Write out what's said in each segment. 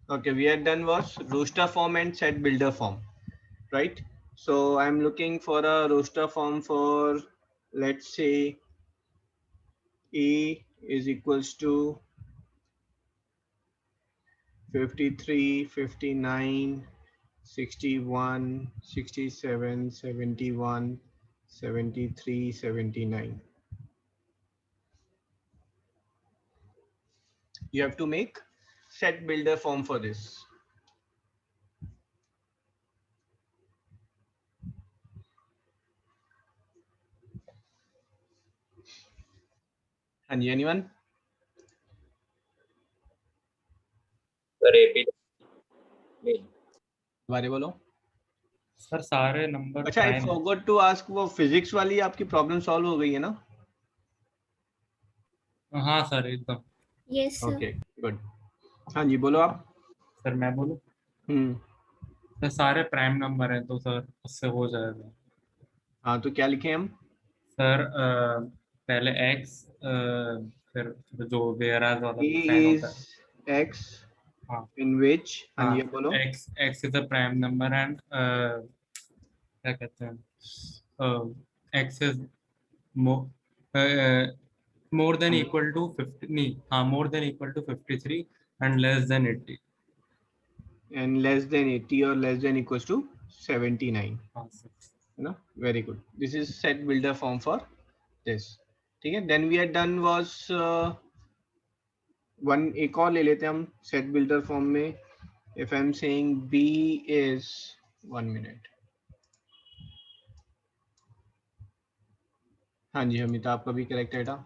Okay, we had done was roster form and set builder form, right? So I'm looking for a roster form for, let's say, A is equals to 53, 59, 61, 67, 71, 73, 79. You have to make set builder form for this. And anyone? Sir AP बारे बोलो. Sir सारे number अच्छा, I forgot to ask, वो physics वाली आपकी problem solve हो गई है ना? हाँ सर एकदम. Yes sir. Okay good. हाँ जी बोलो आप. सर मैं बोलूँ? सर सारे प्राइम नंबर हैं तो सर उससे हो जाएगा. हाँ तो क्या लिखे हम? सर पहले x, फिर जो वेयरएज वाला A साइन होता is है. x हाँ in which, हाँ हाँ. जी बोलो. x is a prime number and क्या कहते हैं, x is more than equal to 50, नहीं हाँ, more than equal to 53 and less than 80. And less than 80 or less than equals to 79. हाँ सर. है ना? Very good. This is set builder form for this. ठीक है. Then we had done was one, एक और ले लेते हैं हम set builder form में. If I'm saying B is, 1 minute. हाँ जी अमिताभ का भी करेक्ट है था.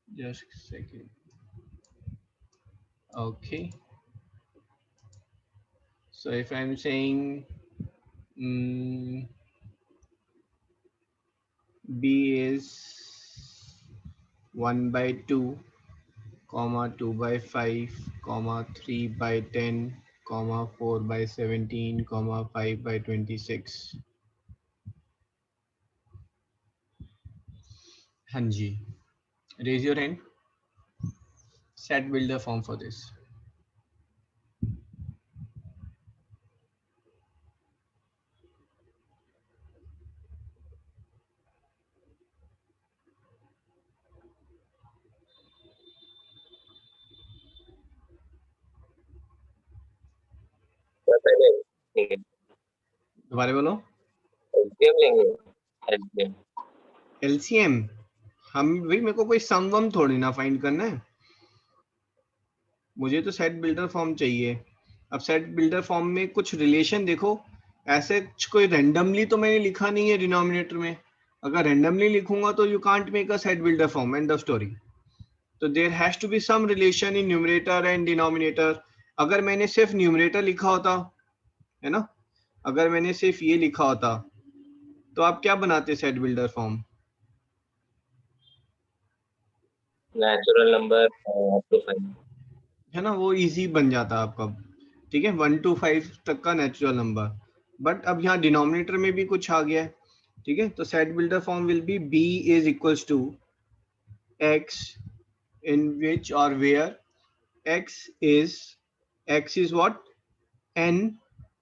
Just a second. Okay. So if I'm saying B is 1 by 2, comma 2 by 5, comma 3 by 10, comma 4 by 17, comma 5 by 26. हाँ जी, raise your hand. Set builder form for this. पहले दोबारा बोलो. LCM लेंगे. एलसीएम LCM हम भी, मेरे को कोई सम वम थोड़ी ना फाइंड करना है, मुझे तो सेट बिल्डर फॉर्म चाहिए. अब सेट बिल्डर फॉर्म में कुछ रिलेशन देखो, ऐसे कोई रेंडमली तो मैंने लिखा नहीं है डिनोमिनेटर में. अगर रेंडमली लिखूंगा तो you can't make a set builder form, and the story. तो there has to be some relation in numerator and denominator. अगर मैंने सिर्फ न्यूमरेटर लिखा होता है ना, अगर मैंने सिर्फ ये लिखा होता तो आप क्या बनाते set builder form? Natural number up to 5 है ना, वो इजी बन जाता आपका. ठीक है, 1 to 5 तक का नेचुरल नंबर. बट अब यहाँ डिनोमिनेटर में भी कुछ आ गया है. ठीक है, तो set builder form will be b is equals to x in which or where x is what, n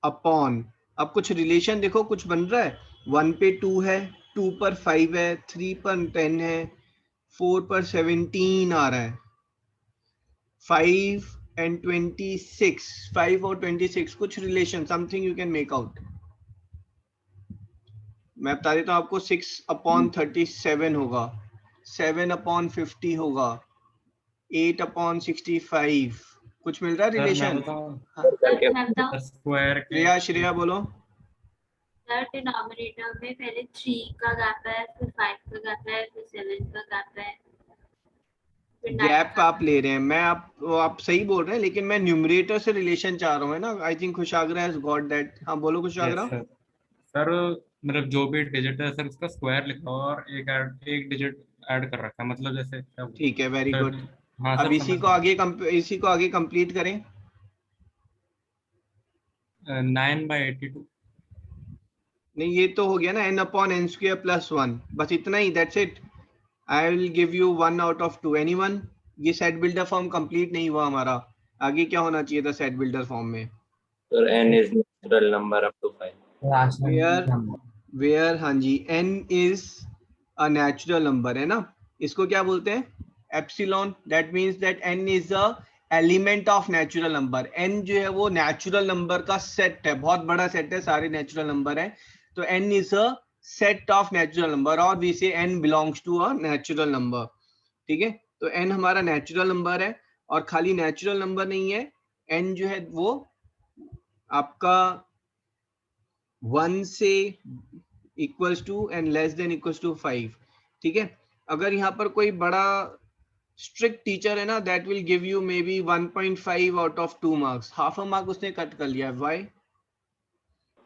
upon. अब कुछ रिलेशन देखो, कुछ बन रहा है. 1 पे 2 है, 2 पर 5 है, 3 पर 10 है, 4 पर 17 आ रहा है, 5 and 26, 5 और 26 कुछ relation, something you can make out. मैं बता देता हूँ आपको. 6/37 होगा, 7/50 होगा, 8/65. कुछ मिल रहा है रिलेशन? स्क्वायर श्रेया बोलो. सर डिनोमिनेटर में पहले 3 का गैप है, फिर 5 का गैप है, फिर 7 का गैप है. गैप आप ले रहे हैं, मैं आप सही बोल रहे हैं, लेकिन मैं न्यूमरेटर से रिलेशन चाह रहा हूँ, है ना. I think Khushagra has got that. हाँ बोलो खुशागरा. सर मतलब जो भी डिजिट है सर उसका स्क्वायर लिखा हुआ और एक डिजिट ऐड कर रखा है, मतलब जैसे. ठीक है, वेरी गुड. हाँ अब सर, इसी को आगे कंप्लीट करें. 9/82. नहीं, ये तो हो गया ना, n/n² + 1, बस इतना ही, that's it. I will give you 1 out of 2. Anyone? ये सेट बिल्डर फॉर्म कंप्लीट नहीं हुआ हमारा. आगे क्या होना चाहिए था सेट बिल्डर फॉर्म में? Sir, n is natural number up to 5. Where हाँ जी, n is a natural number है ना, इसको क्या बोलते हैं? Epsilon. That means that n is a element of natural number. n जो है वो नेचुरल नंबर का सेट है, बहुत बड़ा सेट है, सारे नेचुरल नंबर है। तो n is a set of natural number, और we say n belongs to a natural number. ठीक है, तो n हमारा नेचुरल नंबर है, और खाली नेचुरल नंबर नहीं है, n जो है वो आपका 1 से equals to and less than equals to 5। ठीक है, अगर यहाँ पर कोई बड़ा स्ट्रिक्ट टीचर है ना, that will give you may be 1.5 out of 2 marks, half a mark उसने कट कर लिया है। व्हाई?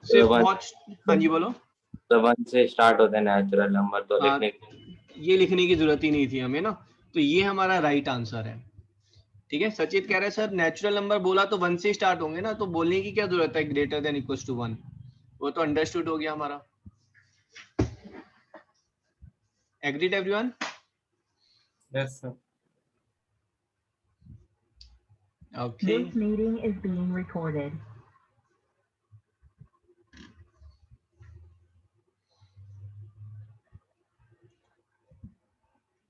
सिर्फ one, बहुत, हाँ जी बोलो। तो 1 से स्टार्ट होते हैं नेचुरल नंबर, तो हाँ, लिखने ये लिखने की जरूरत ही नहीं थी हमें ना, तो ये हमारा राइट आंसर है। ठीक है, सचित कह रहे हैं सर नेचुरल नंबर बोला तो 1 से स्टार्ट होंगे ना, तो बोलने की क्या जरूरत है ग्रेटर देन इक्वल्स टू 1, वो तो अंडरस्टूड हो गया हमारा। Agreed everyone? Yes sir. Okay. This meeting is being recorded.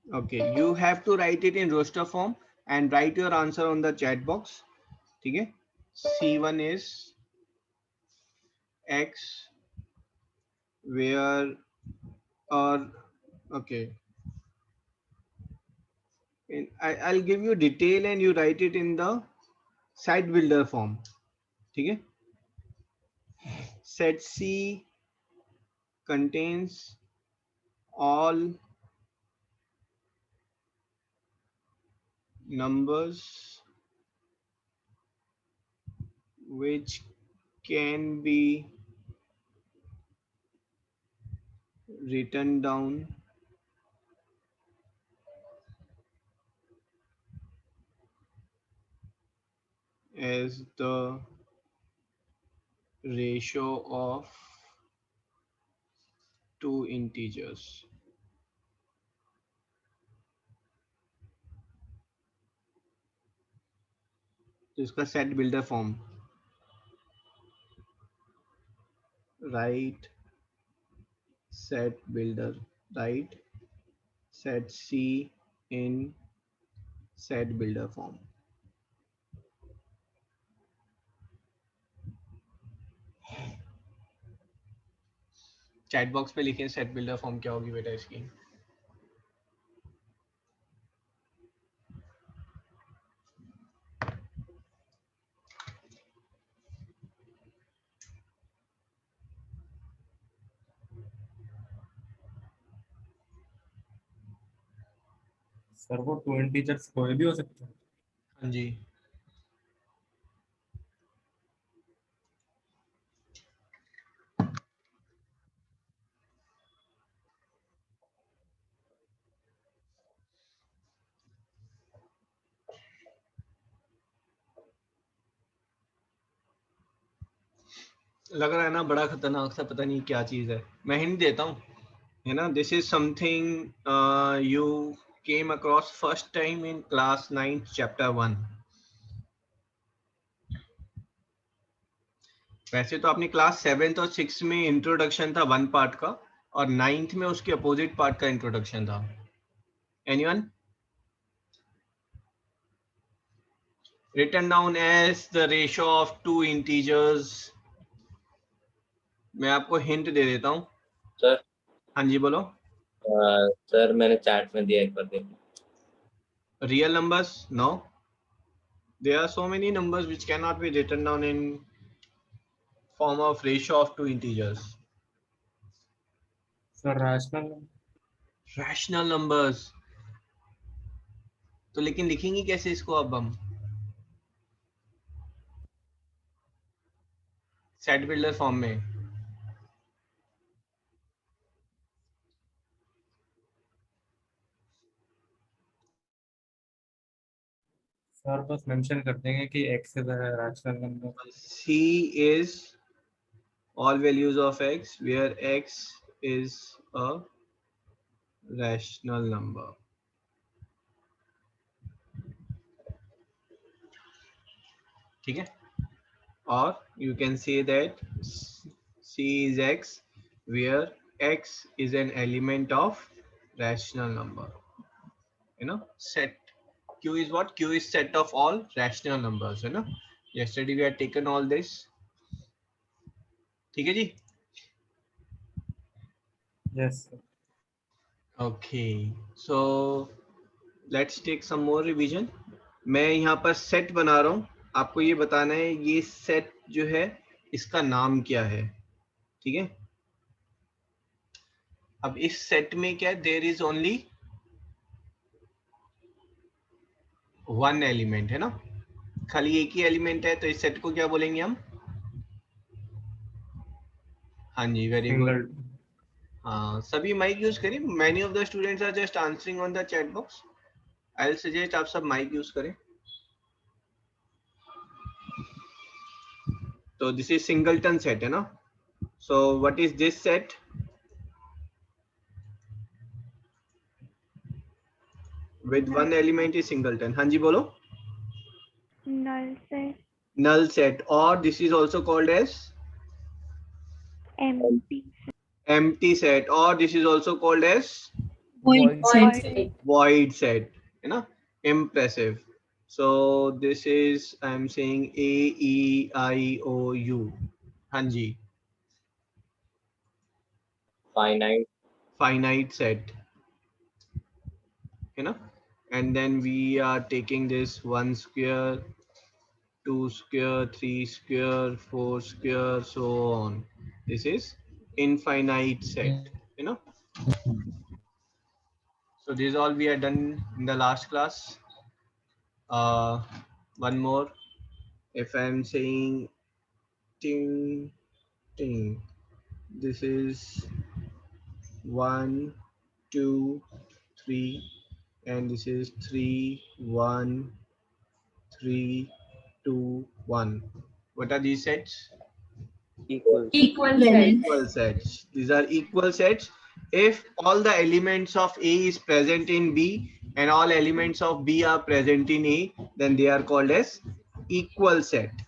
Okay, you have to write it in roster form and write your answer on the chat box. ठीक है, C1 is X where, or okay, I'll give you detail and you write it in the set builder form. ठीक है, set C contains all numbers which can be written down as the ratio of two integers. तो इसका set builder form, write set builder, write set C in set builder form. Chat box पे लिखें set builder form क्या होगी बेटा इसकी। Sir वो 2 integers कोई भी हो सकता है? हाँ जी, लग रहा है ना बड़ा खतरनाक सा, पता नहीं क्या चीज है। मैं हिंट देता हूँ, है ना, this is something you came across first time in class 9 chapter 1। वैसे तो आपने क्लास 7th और 6th में इंट्रोडक्शन था 1 पार्ट का, और 9th में उसके अपोजिट पार्ट का इंट्रोडक्शन था। Anyone? written down as the ratio of two integers। मैं आपको हिंट दे देता हूँ। सर हाँ जी बोलो। सर मैंने चैट में दिया, एक बार देखो। Real numbers? No, there are so many numbers which cannot be written down in form of ratio of two integers। Sir rational. Rational numbers, तो लेकिन लिखेंगे कैसे इसको अब हम सेट बिल्डर फॉर्म में? सर बस मेंशन कर देंगे कि x is a rational number. C is all values of x where x is a rational number। ठीक है, or you can say that C is X where X is an element of rational number. You know, set Q is what? Q is set of all rational numbers. You know, yesterday we had taken all this. ठीक है जी. Yes. Okay, so let's take some more revision. मैं यहाँ पर set बना रहा हूँ, आपको ये बताना है ये सेट जो है इसका नाम क्या है. ठीक है, अब इस सेट में क्या है, there is only one element है ना, खाली एक ही एलिमेंट है, तो इस सेट को क्या बोलेंगे हम? हाँ जी, वेरी गुड. Single. हाँ, सभी माइक यूज करें. Many of the students are just answering on the chat box. I will suggest आप सब माइक यूज करें. तो दिस इज सिंगलटन सेट है ना. So what is this set? With one element is singleton. हाँ जी बोलो. Null set. Null set, or this is also called as Empty. empty set, or this is also called as Void Void. set. void set. You know, impressive. So this is, I'm saying A E I O U. Hanji. Finite. Finite set. You know, and then we are taking this 1 square, 2 square, 3 square, 4 square, so on. This is infinite set. You know. So this is all we had done in the last class. One more. If I'm saying ting ting, this is 1 2 3, and this is 3 1 3 2 1. What are these sets? Equal. Equal set. Equal sets. These are equal sets if all the elements of A is present in B and all elements of B are present in A, then they are called as equal set.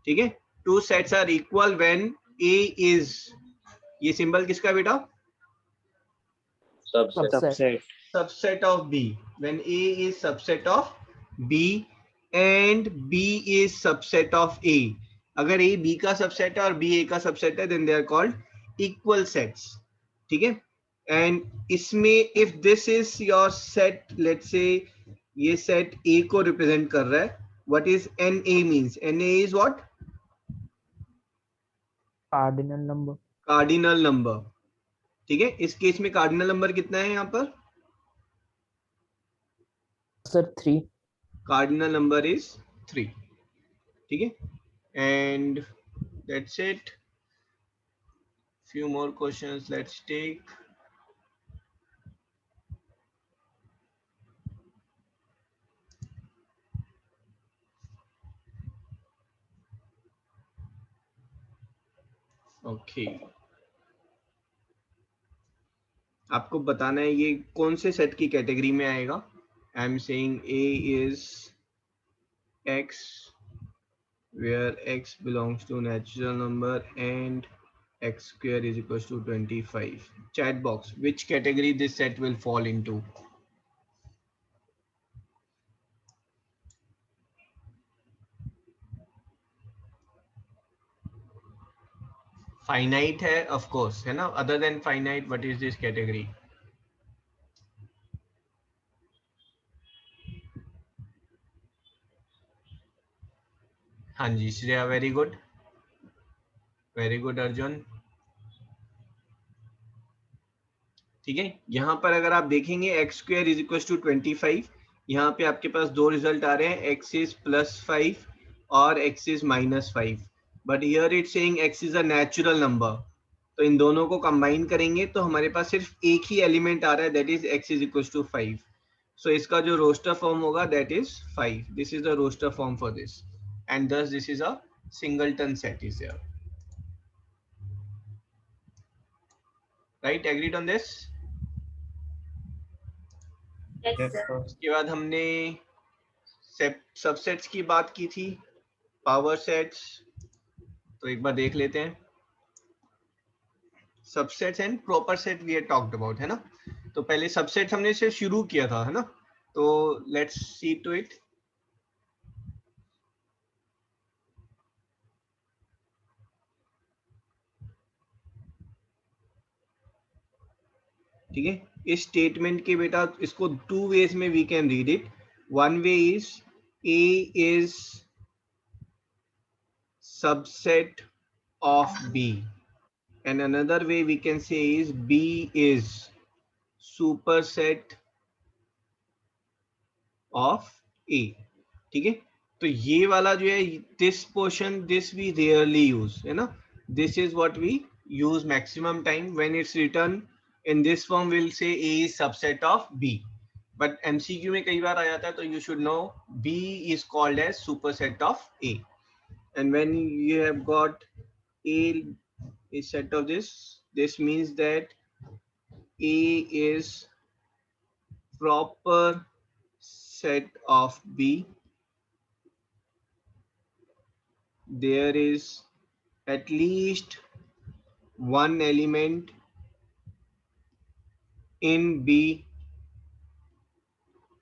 ठीक है, two sets are equal when A is, ये symbol किसका बेटा? Subset. Subset of B. When A is subset of B and B is subset of A. अगर A B का subset है और B A का subset है, then they are called equal sets. ठीक है, and इसमें if this is your set, let's say ये set A को represent कर रहा है, what is NA means? NA is what? Cardinal number. Cardinal number. ठीक है, इस केस में कार्डिनल नंबर कितना है यहाँ पर? सर 3. Cardinal number is 3. ठीक है, and that's it. Few more questions let's take. Okay. आपको बताना है ये कौन से सेट की कैटेगरी में आएगा. आई am saying A is X where X belongs to natural number and X square is equals to 25. Chat box, which category this set will fall into? Finite है of course है ना. Other than finite, what is this category? हाँ जी Shreya, very good, very good Arjun. ठीक है, यहाँ पर अगर आप देखेंगे x square is equal to 25, यहाँ पे आपके पास दो रिजल्ट आ रहे हैं, एक्स इज +5 और x is -5, but here it saying x is a natural number. तो इन दोनों को कंबाइन करेंगे तो हमारे पास सिर्फ एक ही एलिमेंट आ रहा है, that is x is equal to 5. So इसका जो रोस्टर फॉर्म होगा that is 5. This is the roster form for this, and thus this is a singleton set is there. Right, agreed on this? Yes, Yes, sir. sir. उसके बाद हमने subsets की बात की थी. पावर सेट्स, तो एक बार देख लेते हैं। Subsets and proper set we had talked about, है ना। तो पहले सबसेट्स हमने से शुरू किया था, है ना। तो लेट्स सी टू इट। ठीक है, इस स्टेटमेंट के बेटा इसको टू वेज में we can read it. One way is A is subset of B, and another way we can say is B is superset of A। ठीक है, तो ये वाला जो है this portion, this we rarely use, है ना। This is what we use maximum time when it's written in this form, we'll say A is subset of B, but MCQ में कई बार आ जाता है, तो you should know B is called as superset of A, and when you have got A is set of this means that A is proper set of B. There is at least one element in B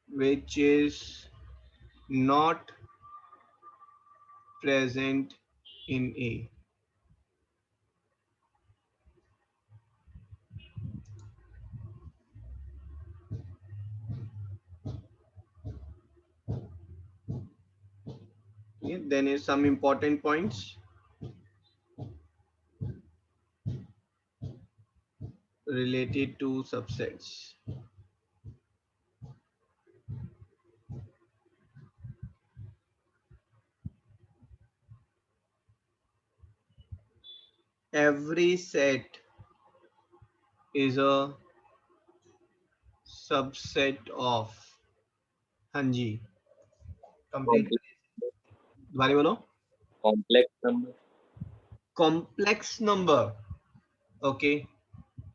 which is not present in A. Okay, then is some important points related to subsets. Every set is a subset of, हाँ जी complete दोबारा बोलो। Complex number. Complex number, okay.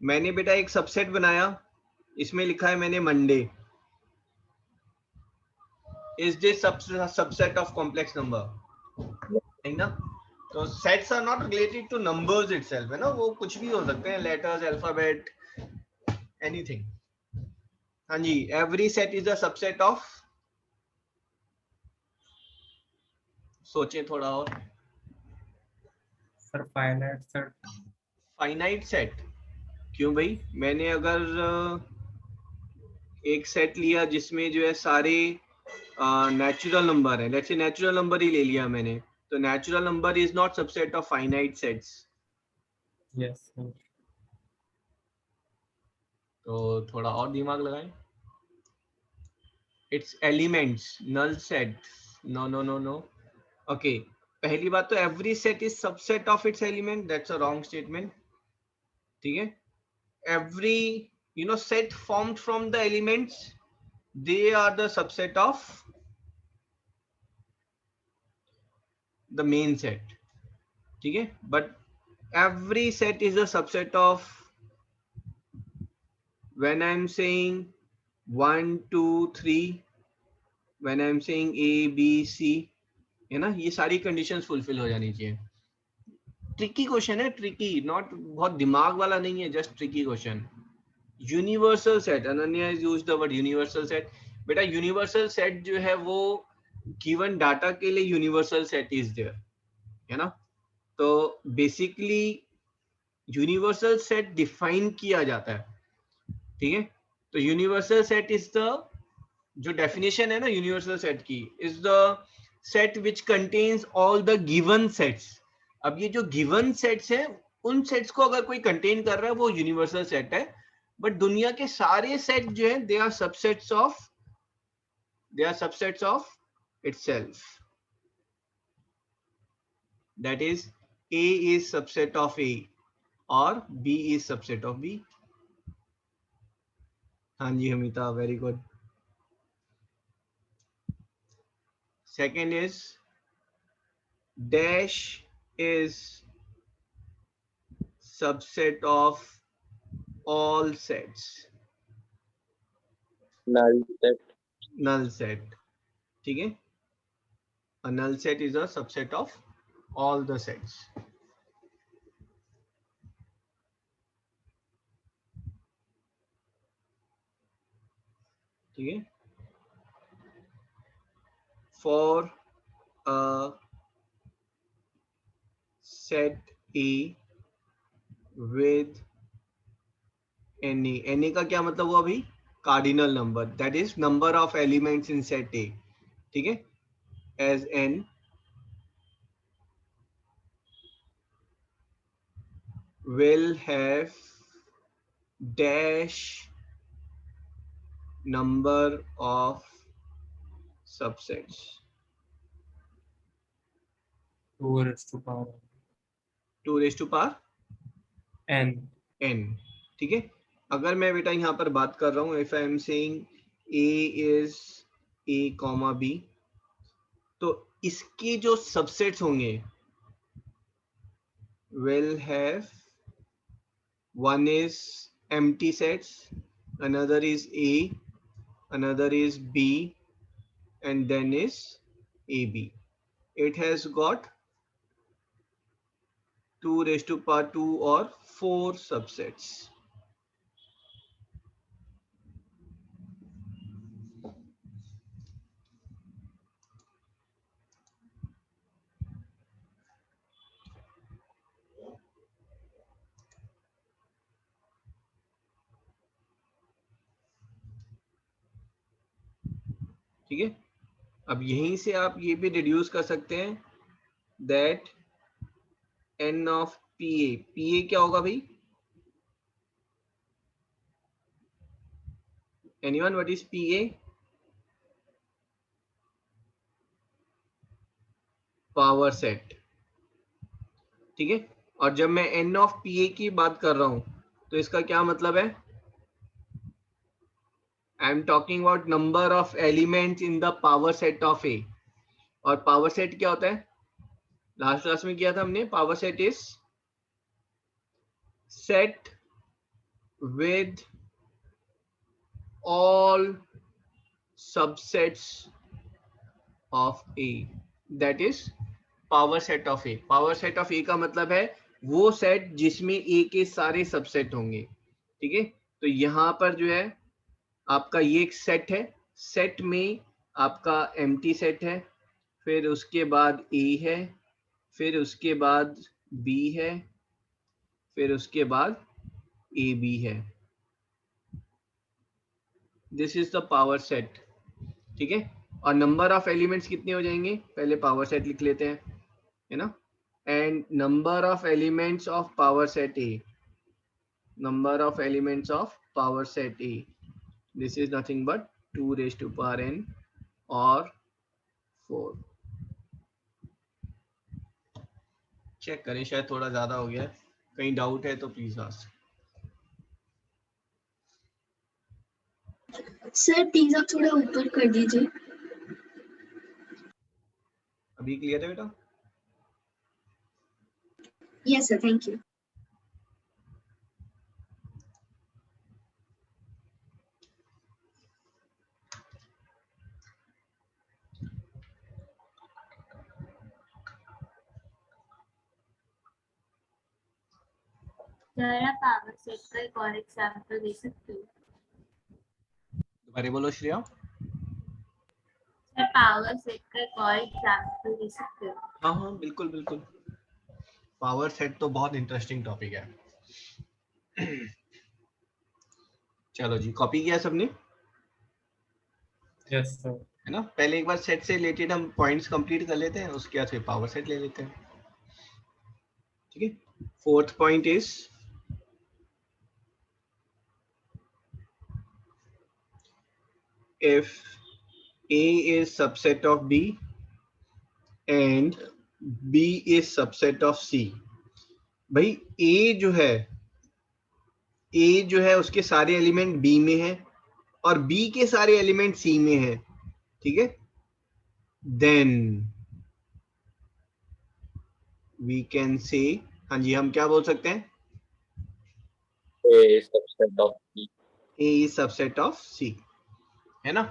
मैंने बेटा एक subset बनाया, इसमें लिखा है मैंने Monday. Is this subset of complex number? नहीं ना। तो sets are not related to numbers itself, है ना, वो कुछ भी हो सकते हैं, लेटर्स, अल्फाबेट, एनीथिंग। हाँ जी, every set is a subset of, सोचें थोड़ा और। Sir finite set. Finite set क्यों भाई? मैंने अगर एक सेट लिया जिसमें जो है सारे नेचुरल नंबर है, लेट्स से नेचुरल नंबर ही ले लिया मैंने, तो natural number is not subset of finite sets. Yes sir. तो थोड़ा और दिमाग लगाएं। Its elements, null set, no no no no. Okay, पहली बात तो every set is subset of its element, that's a wrong statement. ठीक है, every set formed from the elements, they are the subset of the main set। ठीक है, but every set is a subset of, when I'm saying 1 2 3, when I'm saying A B C, है ना, ये सारी conditions fulfil हो जानी चाहिए। Tricky question है, ट्रिकी, नॉट बहुत दिमाग वाला नहीं है, just tricky question. Universal set, Ananya is used the word universal set. बेटा यूनिवर्सल सेट जो है वो गिवन डाटा के लिए यूनिवर्सल सेट इज देयर, है ना। तो बेसिकली यूनिवर्सल सेट डिफाइन किया जाता है, ठीक है। तो यूनिवर्सल सेट इज द, जो डेफिनेशन है ना यूनिवर्सल सेट की, is the set which contains all the given sets. अब ये जो गिवन सेट्स हैं, उन सेट्स को अगर कोई कंटेन कर रहा है वो यूनिवर्सल सेट है, बट दुनिया के सारे सेट जो है they are subsets of itself, that is A is subset of A और B is subset of B। हाँ जी Amita, very good. Second is dash is subset of all sets, null set. null set। ठीक है, A null set is a subset of all the sets. ठीक है. For a set A with any का क्या मतलब हुआ भाई? Cardinal number, that is number of elements in set ए. ठीक है, as n will have dash number of subsets. 2 raised to power 2 raised to power n. n. ठीक है, अगर मैं बेटा यहाँ पर बात कर रहा हूँ, if I am saying a is a comma b, तो इसके जो सबसेट्स होंगे will have, one is empty sets, another is a, another is b, and then is ab. It has got 2 raised to power 2 or 4 subsets. ठीक है, अब यहीं से आप ये भी डिड्यूस कर सकते हैं दैट n ऑफ pa क्या होगा भाई? Anyone, what is pa? Power set. ठीक है, और जब मैं n ऑफ pa की बात कर रहा हूं तो इसका क्या मतलब है? I am talking about number of elements in the power set of A. और पावर सेट क्या होता है? लास्ट क्लास में किया था हमने. Power set is set with all subsets of A. That is power set of A. Power set of A का मतलब है वो सेट जिसमें A के सारे सबसेट होंगे. ठीक है, तो यहाँ पर जो है आपका ये एक सेट है. सेट में आपका एम्प्टी सेट है, फिर उसके बाद A है, फिर उसके बाद B है, फिर उसके बाद AB है. This is the power set. ठीक है, और नंबर ऑफ एलिमेंट्स कितने हो जाएंगे? पहले पावर सेट लिख लेते हैं, है ना. And number of elements of power set A, number of elements of power set A, this is nothing but 2 raised to power n और 4. चेक करें, शायद थोड़ा ज्यादा हो गया है. कहीं डाउट है तो प्लीज आस्क. सर प्लीज आप थोड़ा ऊपर कर दीजिए. अभी क्लियर है बेटा? Yes sir, thank you. जरा पावर सेट का एक और एग्जांपल दे सकते हो? दोबारा बोलो श्रेया. सर पावर सेट का एक और एग्जांपल दे सकते हो? हाँ हाँ बिल्कुल बिल्कुल. पावर सेट तो बहुत इंटरेस्टिंग टॉपिक है. चलो जी, कॉपी किया सबने? Yes sir. है ना, पहले एक बार सेट से रिलेटेड हम पॉइंट्स कंप्लीट कर लेते हैं, उसके बाद फिर पावर सेट ले लेते हैं. ठीक है, fourth point is if A is subset of B and B is subset of C. भाई A जो है उसके सारे एलिमेंट B में है और B के सारे एलिमेंट C में है. ठीक है, then we can say, हाँ जी, हम क्या बोल सकते हैं? A is subset of B. A is subset of C, है ना.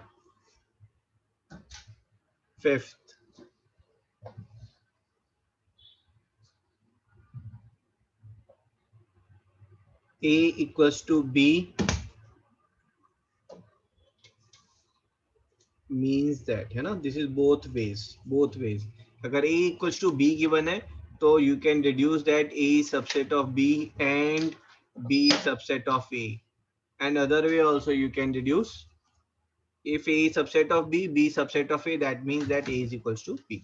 Fifth, A equals to B means that, है ना, this is both ways. अगर A equals to B given है तो you can deduce that A is subset of B and B is subset of A. And other way also you can deduce, if A is subset of B, B is subset of A, that means that A is equals to B.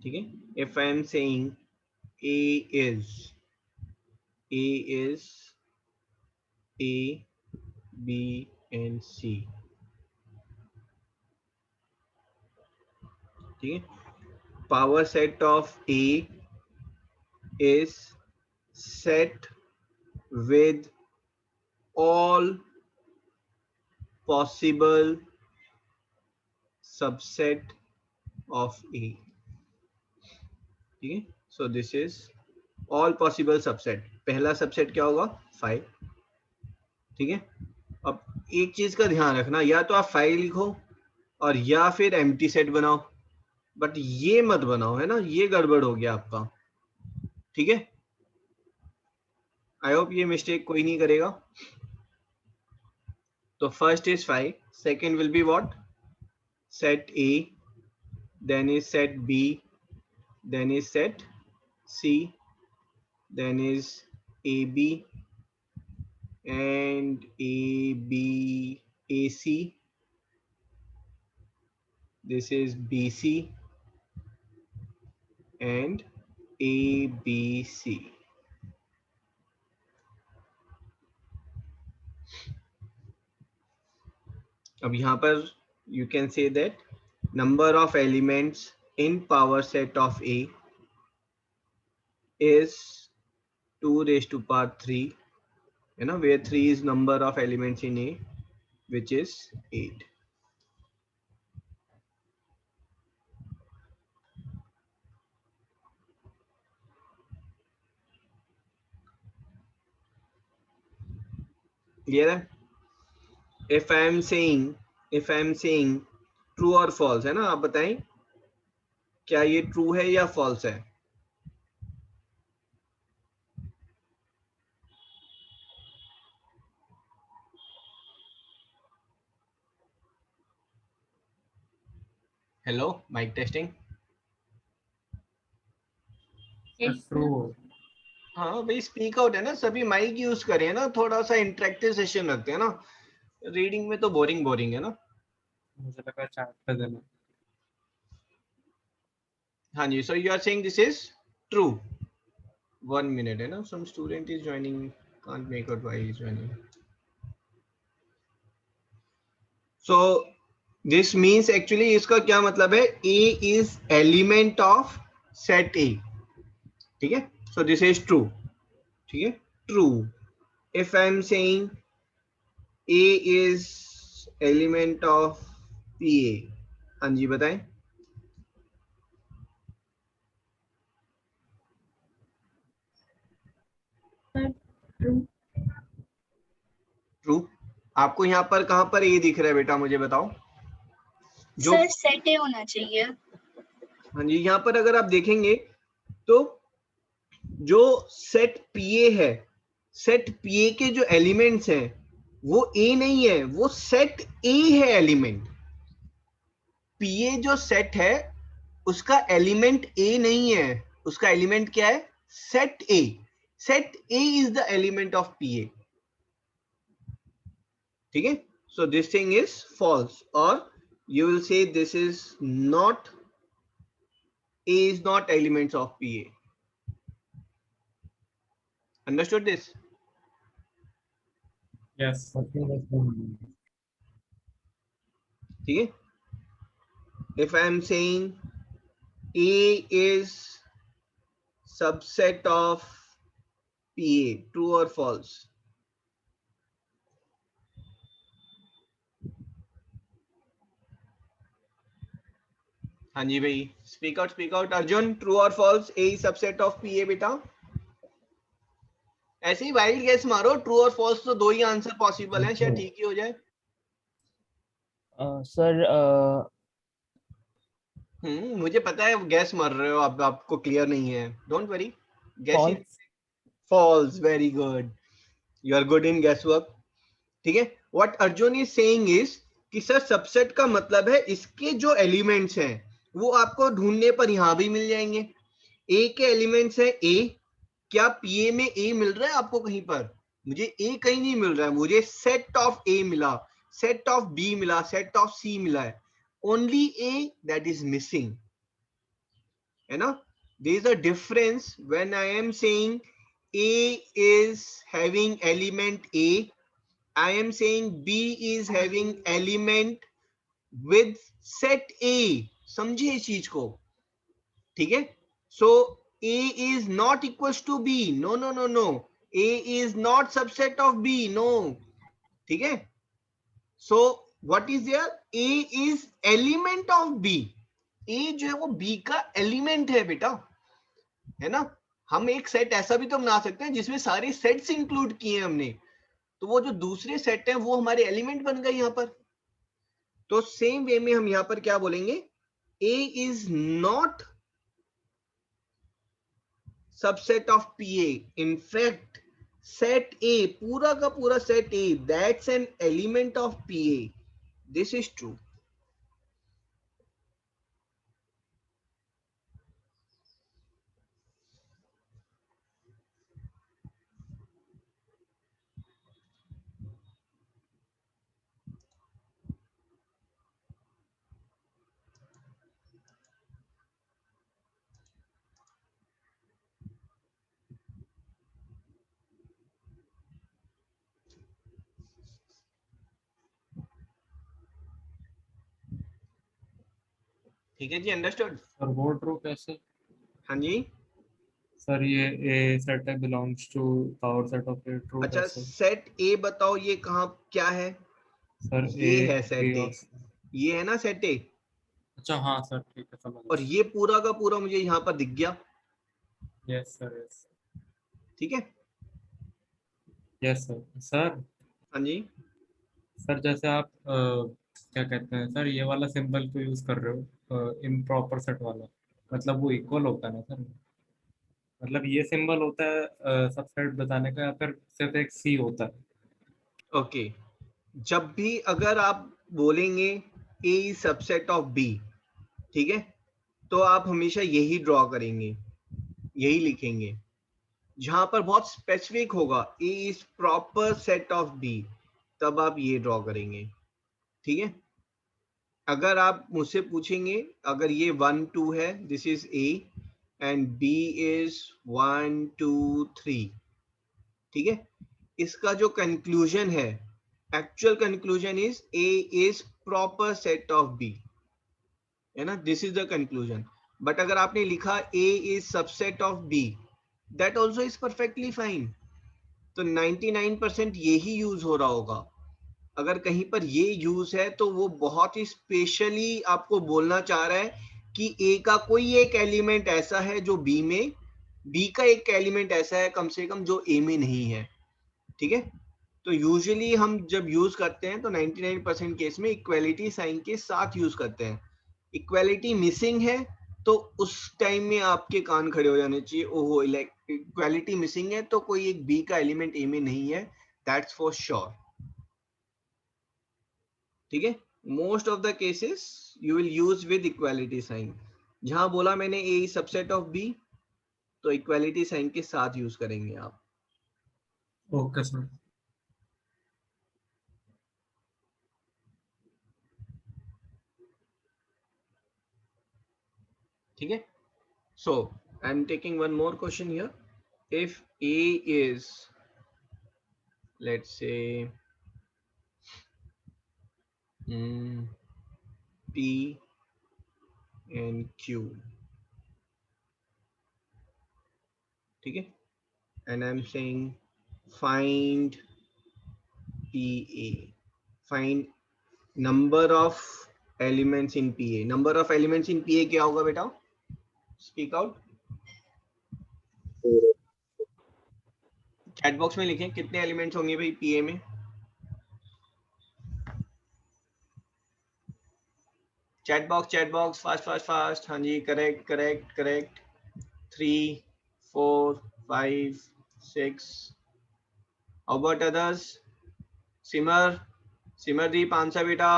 ठीक है, if I am saying A is A, B and C, ठीक है, power set of A is set with all possible subset of A. ठीक है, so this is all possible subset. पहला subset क्या होगा? 5. ठीक है, अब एक चीज का ध्यान रखना, या तो आप 5 लिखो और या फिर एम्प्टी सेट बनाओ, बट ये मत बनाओ, है ना, ये गड़बड़ हो गया आपका. ठीक है, आई होप ये मिस्टेक कोई नहीं करेगा. तो first is 5, second will be what? Set A, then is set B, then is set C, then is AB and AC, this is BC and ABC. अब यहाँ पर you can say that number of elements in power set of A is 2 raised to power 3, you know, where 3 is number of elements in A, which is 8. Clear है? If I am saying true or false, है ना, आप बताएं क्या ये true है या false है? Hello, mic testing. Yes, sir. True. हाँ भाई, स्पीक आउट है ना, सभी माइक यूज करें ना, थोड़ा सा इंटरेक्टिव सेशन रखते हैं ना, रीडिंग में तो बोरिंग है ना. मुझे लगा चैट पे देना. हाँ जी, so you are saying this is true. 1 minute, है ना, some student is joining, can't make out why he is joining. So this means actually इसका क्या मतलब है? A is element of set A. ठीक है, so this is true. ठीक है, true. If I am saying A is element of PA, हाँ जी बताएं. True. ट्रू. आपको यहाँ पर कहाँ पर A दिख रहा है बेटा, मुझे बताओ. जो सर सेट ए होना चाहिए. हाँ जी, यहाँ पर अगर आप देखेंगे तो जो सेट PA है, सेट PA के जो एलिमेंट्स हैं वो A नहीं है, वो सेट A है एलिमेंट. PA जो सेट है उसका एलिमेंट A नहीं है, उसका एलिमेंट क्या है? Set A. Set A is the element of PA. ठीक है, so this thing is false, or you will say this is not, A is not elements of PA. Understood this? Yes. ठीक है, if I am saying A is subset of PA, true or false? हाँ जी भाई, speak out Arjun, true और false, A subset of P A बेटा। ऐसे ही wild guess मारो, ट्रू और फॉल्स, तो दो ही आंसर पॉसिबल हैं, शायद ठीक ही हो जाए। सर मुझे पता है गैस मार रहे हो आप, आपको क्लियर नहीं है, डोंट वरी, गैस ही। False. False, very good, you are good in guess work. ठीक है, what Arjun is saying is कि सर सबसेट का मतलब है इसके जो एलिमेंट्स हैं वो आपको ढूंढने पर यहां भी मिल जाएंगे। ए के एलिमेंट्स है ए, क्या पीए में ए मिल रहा है आपको कहीं पर? मुझे ए कहीं नहीं मिल रहा है, मुझे सेट ऑफ ए मिला, सेट ऑफ बी मिला, सेट ऑफ सी मिला है, only A that is missing, है ना। There is a difference when I am saying A is having element A, I am saying B is having element with set A, समझे इस चीज को, ठीक है। So A is not equals to B, no no no no, A is not subset of B, no, ठीक है। So what is there? A is element of B, A जो है वो B का एलिमेंट है बेटा, है ना। हम एक सेट ऐसा भी तो बना सकते हैं जिसमें सारे सेट्स इंक्लूड किए हैं हमने, तो वो जो दूसरे सेट हैं वो हमारे एलिमेंट बन गए यहां पर। तो सेम वे में हम यहां पर क्या बोलेंगे, A is not subset of P A, in fact set A, पूरा का पूरा set A, that's an element of P A, this is true. ठीक है जी, अंडरस्टूड। सर वो ट्रू कैसे? हाँ जी, सर ये ए सेट है belongs to power set of A, true अच्छा कैसे? सेट ए बताओ, ये कहाँ क्या है? सर ये ए है सेट बी ए, और ये है ना सेट ए, अच्छा हाँ सर ठीक है समझ और ये पूरा का पूरा मुझे यहाँ पर दिख गया, यस सर यस ठीक है। Yes sir. सर हाँ जी, सर जैसे आप क्या कहते हैं सर, ये वाला सिंबल को यूज कर रहे हो इम्प्रॉपर सेट वाला, मतलब वो इक्वल होता है ना सर? मतलब ये सिंबल होता है सबसेट बताने का, या फिर सिर्फ एक सी होता है? ओके, जब भी अगर आप बोलेंगे A is subset of B, ठीक है, तो आप हमेशा यही ड्रॉ करेंगे, यही लिखेंगे। जहां पर बहुत स्पेसिफिक होगा A is proper set of B, तब आप ये ड्रॉ करेंगे, ठीक है। अगर आप मुझसे पूछेंगे, अगर ये 1 2 है, this is A and B is 1 2 3, ठीक है, इसका जो कंक्लूजन है, actual conclusion is A is proper set of B, है ना, this is the conclusion. But अगर आपने लिखा A is subset of B, that also is perfectly fine. तो 99% यही यूज हो रहा होगा। अगर कहीं पर ये यूज है तो वो बहुत ही स्पेशली आपको बोलना चाह रहा है कि ए का कोई एक एलिमेंट ऐसा है जो बी में, बी का एक एलिमेंट ऐसा है कम से कम जो ए में नहीं है, ठीक है। तो यूजुअली हम जब यूज करते हैं तो 99% केस में इक्वालिटी साइन के साथ यूज करते हैं। इक्वालिटी मिसिंग है तो उस टाइम में आपके कान खड़े हो जाने चाहिए, ओहो इक्वालिटी मिसिंग है तो कोई एक बी का एलिमेंट ए में नहीं है, दैट्स फॉर श्योर, ठीक है। Most of the cases you will use with equality sign. जहां बोला मैंने ए सबसेट ऑफ बी, तो इक्वालिटी साइन के साथ यूज करेंगे आप। Okay sir. ठीक है, so I'm taking one more question here. If A is, let's say, P and Q, ठीक है, and I'm saying find PA, find number of elements in PA, number of elements in PA क्या होगा बेटा? Speak out, chat box में लिखें कितने elements होंगे भाई पीए में। Chat box fast fast fast. हाँ जी, correct correct correct. 3 4 5 6। How about others? Simardeep answer बेटा।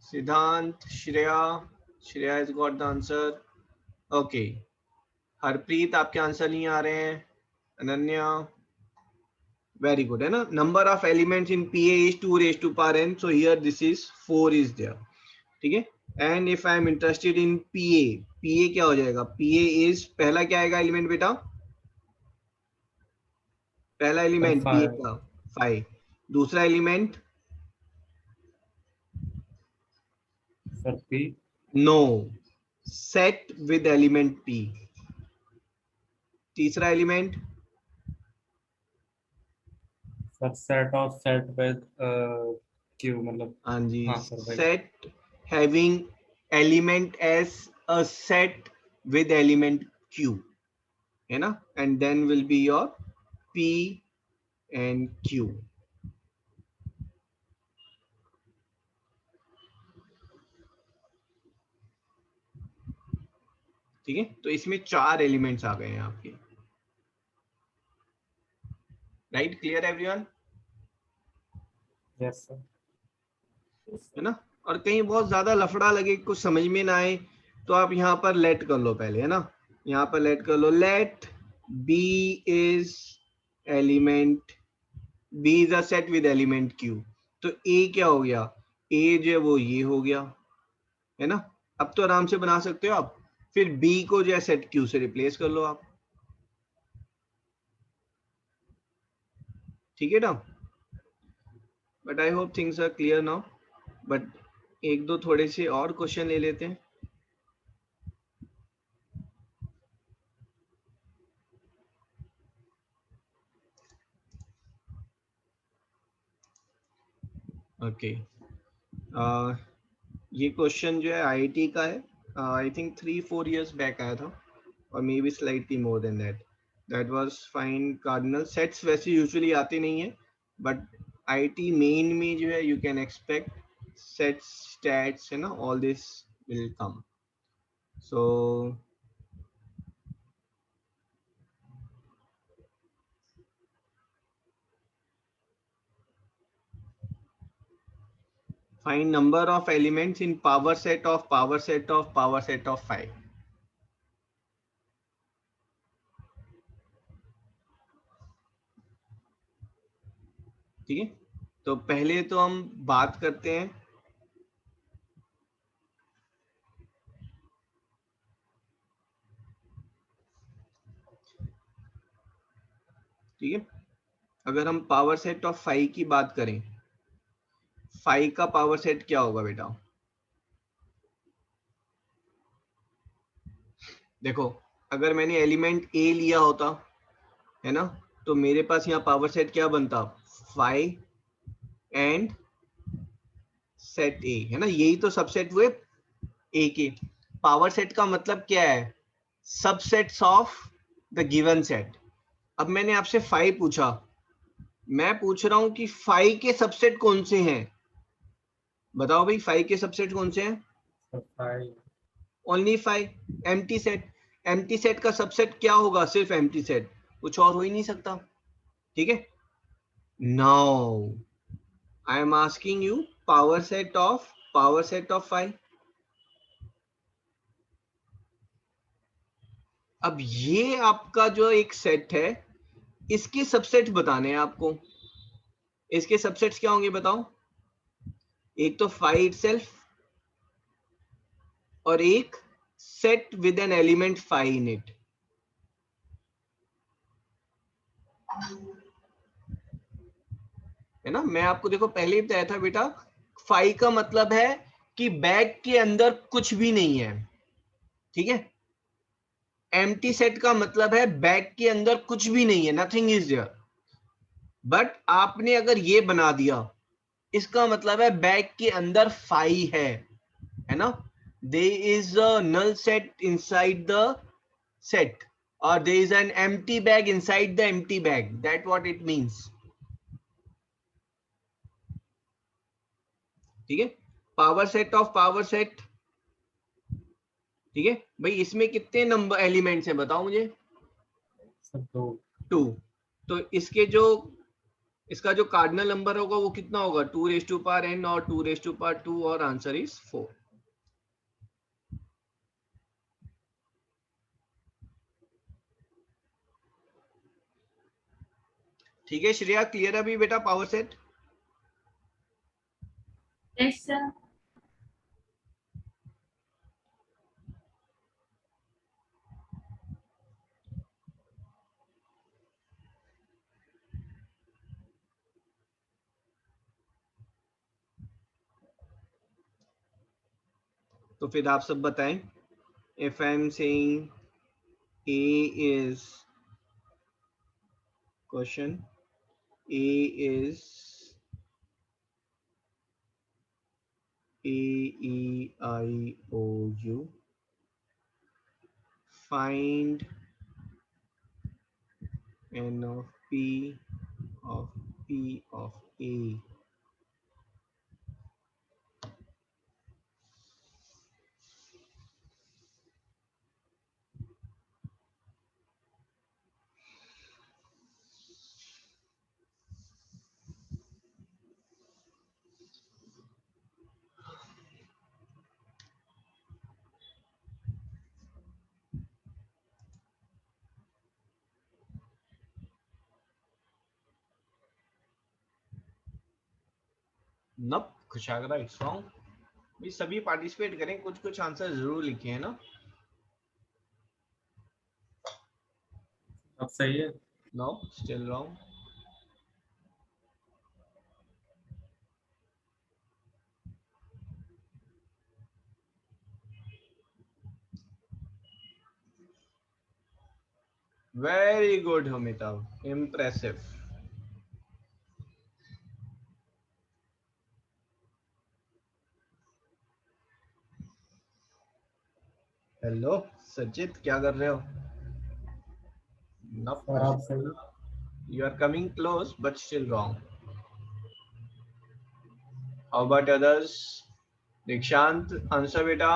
Siddhant, Shreya has got the answer. Okay, Harpreet आपके आंसर नहीं आ रहे हैं। अनन्या, वेरी गुड, है ना। Number of elements in PA is 2 raised to power n, so here this is 4 is there, ठीक है। And if I am interested in PA, PA क्या हो जाएगा? पीए इज, पहला क्या आएगा एलिमेंट बेटा? पहला एलिमेंट पीए का 5, दूसरा element sir P, no, set with element P. तीसरा element sir set of set with Q, मतलब हाँ जी, हाँ सर भाई। Set having element as a set with element Q, है ना। And then will be your P and Q. ठीक है, तो इसमें 4 एलिमेंट्स आ गए हैं आपके। Right, clear everyone? Yes sir. है ना। और कहीं बहुत ज्यादा लफड़ा लगे, कुछ समझ में ना आए, तो आप यहाँ पर लेट कर लो पहले, है ना। यहाँ पर लेट कर लो, let B is element, B is a set with element Q. तो ए क्या हो गया? ए जो है वो ये हो गया, है ना। अब तो आराम से बना सकते हो आप। फिर बी को जो है सेट क्यू से रिप्लेस कर लो आप, ठीक है ना। But I hope things are clear now. But एक दो थोड़े से और क्वेश्चन ले लेते हैं। ओके, ये क्वेश्चन जो है आईआईटी का है। आई थिंक 3-4 years बैक आया था, और may be slightly more than that. That was fine cardinal sets. वैसे यूजुअली आते नहीं है, बट आईआईटी मेन में जो है you can expect sets, stats, है ना, all this will come. So find number of elements in power set of power set of power set of 5. ठीक है, तो पहले तो हम बात करते हैं ठीक है। अगर हम पावर सेट ऑफ 5 की बात करें, 5 का पावर सेट क्या होगा बेटा? देखो, अगर मैंने एलिमेंट ए लिया होता, है ना, तो मेरे पास यहाँ पावर सेट क्या बनता? 5 एंड सेट ए, है ना। यही तो सबसेट हुए ए के। पावर सेट का मतलब क्या है? Subsets of the given set. अब मैंने आपसे 5 पूछा, मैं पूछ रहा हूं कि 5 के सबसेट कौन से हैं? बताओ भाई, 5 के सबसेट कौन से हैं? Only 5। Empty set, empty set का सबसेट क्या होगा? सिर्फ एम्प्टी सेट, कुछ और हो ही नहीं सकता, ठीक है। Now I am asking you power set of 5। अब ये आपका जो एक सेट है, इसके सबसेट बताने हैं आपको। इसके सबसेट्स क्या होंगे बताओ? एक तो 5 इटसेल्फ, और एक set with an element 5 in it. है ना, मैं आपको देखो पहले ही बताया था बेटा, 5 का मतलब है कि बैग के अंदर कुछ भी नहीं है, ठीक है। एम्प्टी सेट का मतलब है बैग के अंदर कुछ भी नहीं है, नथिंग इज देयर। बट आपने अगर ये बना दिया, इसका मतलब है बैग के अंदर 5 है है ना, there is a null set inside the set or there is an empty bag inside the empty bag, that what it means. ठीक है, power set of power set, ठीक है भाई, इसमें कितने नंबर एलिमेंट्स हैं बताओ मुझे? सर 2। 2। तो इसका जो कार्डिनल नंबर होगा वो कितना होगा? 2n और 2 और आंसर इज 4। ठीक है श्रेया, क्लियर अभी बेटा पावर सेट? Yes sir. तो फिर आप सब बताएं, if I am saying A is question, A is AEIOU, find N of P of A. नप खुशागरा इट्स रॉन्ग। भी सभी पार्टिसिपेट करें, कुछ कुछ आंसर जरूर लिखे है ना। अब सही है। No still wrong. Very good Amitabh, impressive. Hello Sachit, क्या कर रहे हो? और आप सही। You are coming close but still wrong. How about others? दीक्षांत आंसर बेटा।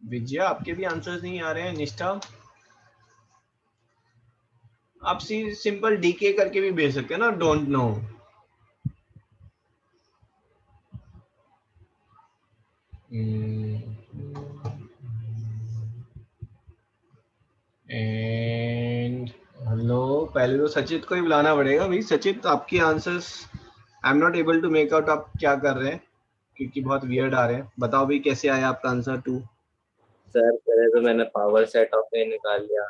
विजया आपके भी आंसर्स नहीं आ रहे हैं। निष्ठा आप सिंपल डीके करके भी भेज सकते हैं ना, डोंट नो। एंड हेलो, पहले तो सचित को ही बुलाना पड़ेगा भाई। सचित आपके answers I am not able to make out, आप क्या कर रहे हैं क्योंकि बहुत वियर्ड आ रहे हैं। बताओ भाई कैसे आया आपका आंसर 2? सर पहले तो मैंने पावर सेट ऑफ ए निकाल लिया,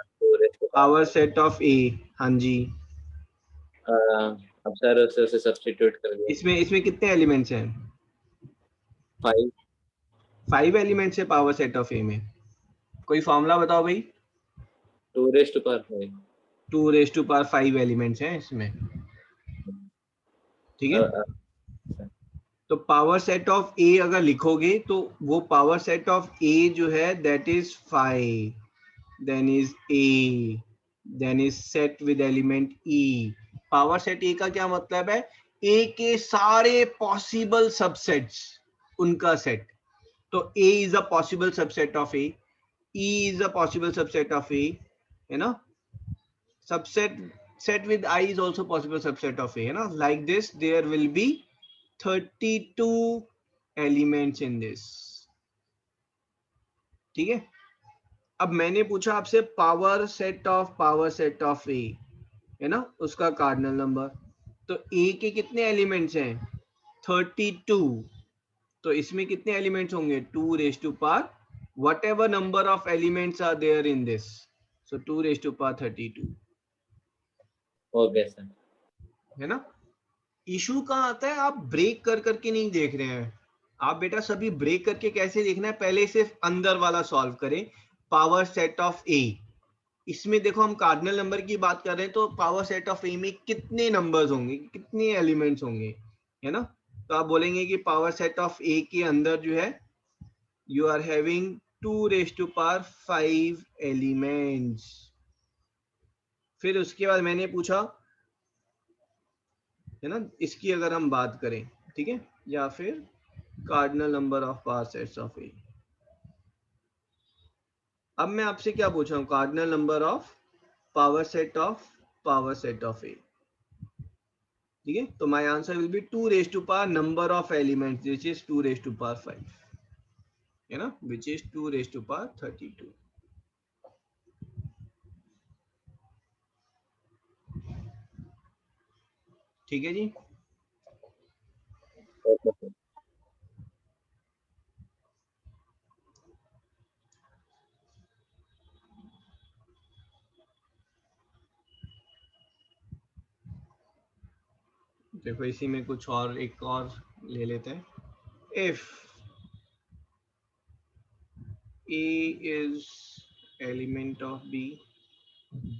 पावर सेट ऑफ ए, हाँ जी। अब सर उसे सब्स्टिट्यूट कर दिया। इसमें कितने एलिमेंट्स हैं? 5 एलिमेंट्स है पावर सेट ऑफ ए में। कोई फॉर्मूला बताओ भाई। 2^5 एलिमेंट्स हैं इसमें, ठीक है। तो पावर सेट ऑफ ए अगर लिखोगे तो वो पावर सेट ऑफ ए जो है that is 5, then is A, then is set with element E. Power set A का क्या मतलब है? ए के सारे पॉसिबल सबसेट्स उनका सेट। तो A is a possible subset of A, E is a possible subset of A, है ना। Subset set with I is also possible subset of A, है ना। Like this there will be 32 elements in this, ठीक है। अब मैंने पूछा आपसे पावर सेट ऑफ A, है ना, उसका कार्डिनल नंबर। तो A के कितने एलिमेंट्स हैं? 32। तो इसमें कितने एलिमेंट्स होंगे? 2^, whatever number of elements are there in this, so 2^32। Okay sir, है ना। इशू कहाँ आता है? आप ब्रेक कर करके नहीं देख रहे हैं। आप बेटा सभी ब्रेक करके कैसे देखना है, पहले सिर्फ अंदर वाला सॉल्व करें। पावर सेट ऑफ ए, इसमें देखो हम कार्डिनल नंबर की बात कर रहे हैं, तो पावर सेट ऑफ ए में कितने नंबर्स होंगे, कितने एलिमेंट्स होंगे, है ना। तो आप बोलेंगे कि पावर सेट ऑफ ए के अंदर जो है यू आर हैविंग 2⁵ एलिमेंट्स। फिर उसके बाद मैंने पूछा है ना, इसकी अगर हम बात करें, ठीक है, या फिर cardinal number of power sets of A. अब मैं आपसे क्या पूछ रहा हूँ, cardinal number of power set of A, ठीक है। तो my answer will be 2⁵ number of elements which is 2⁵5, है ना, विच इज 2⁵32। ठीक है जी। Okay sir. देखो इसी में कुछ और एक और ले लेते हैं। If A is element of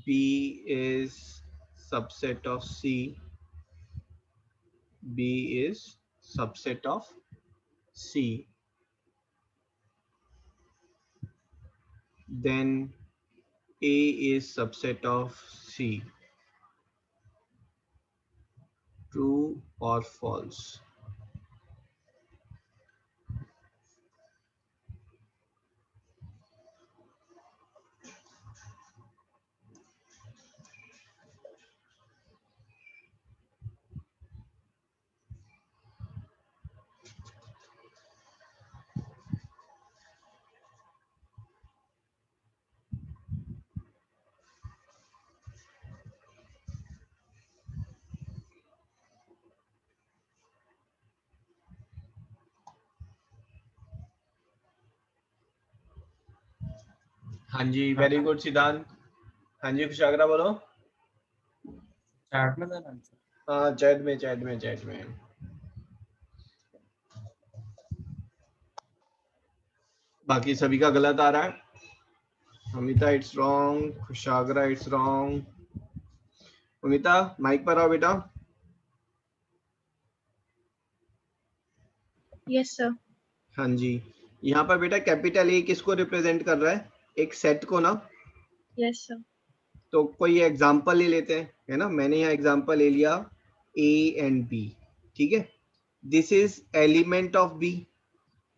B is subset of C, B is subset of C, then A is subset of C. True or false? हाँ जी, वेरी गुड सिद्धांत। हाँ जी कुशाग्रा बोलो। चैट में देना आंसर। हाँ चैट में। बाकी सभी का गलत आ रहा है। Amita it's wrong, Kushagra it's wrong. Amita mic पर आओ बेटा। Yes sir. हाँ जी, यहाँ पर बेटा कैपिटल ए किसको रिप्रेजेंट कर रहा है? एक सेट को ना। Yes sir. तो कोई एग्जांपल ले लेते हैं, है ना। मैंने यहाँ एग्जांपल ले लिया ए एंड बी, ठीक है। This is element of B.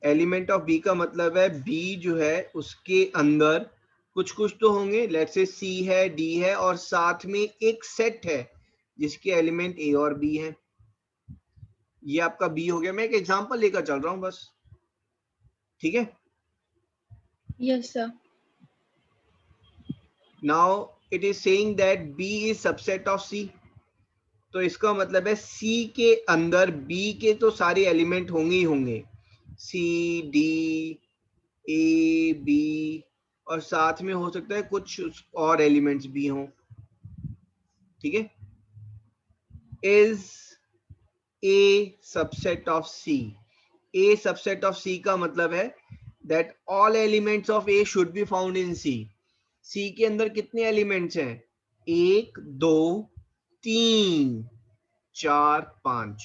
Element of B का मतलब है बी जो है उसके अंदर कुछ तो होंगे, लेट्स से सी है, डी है, और साथ में एक सेट है जिसके एलिमेंट ए और बी है। ये आपका बी हो गया। मैं एक एग्जांपल लेकर चल रहा हूं बस, ठीक है। Yes sir. Now it is saying that B is subset of C. तो इसका मतलब है सी के अंदर बी के तो सारे एलिमेंट होंगे ही होंगे, सी, डी, ए, बी, और साथ में हो सकता है कुछ और एलिमेंट्स भी हों, ठीक है। Is A subset of C. A subset of C का मतलब है that all elements of A should be found in C. C के अंदर कितने एलिमेंट्स हैं? 1 2 3 4 5।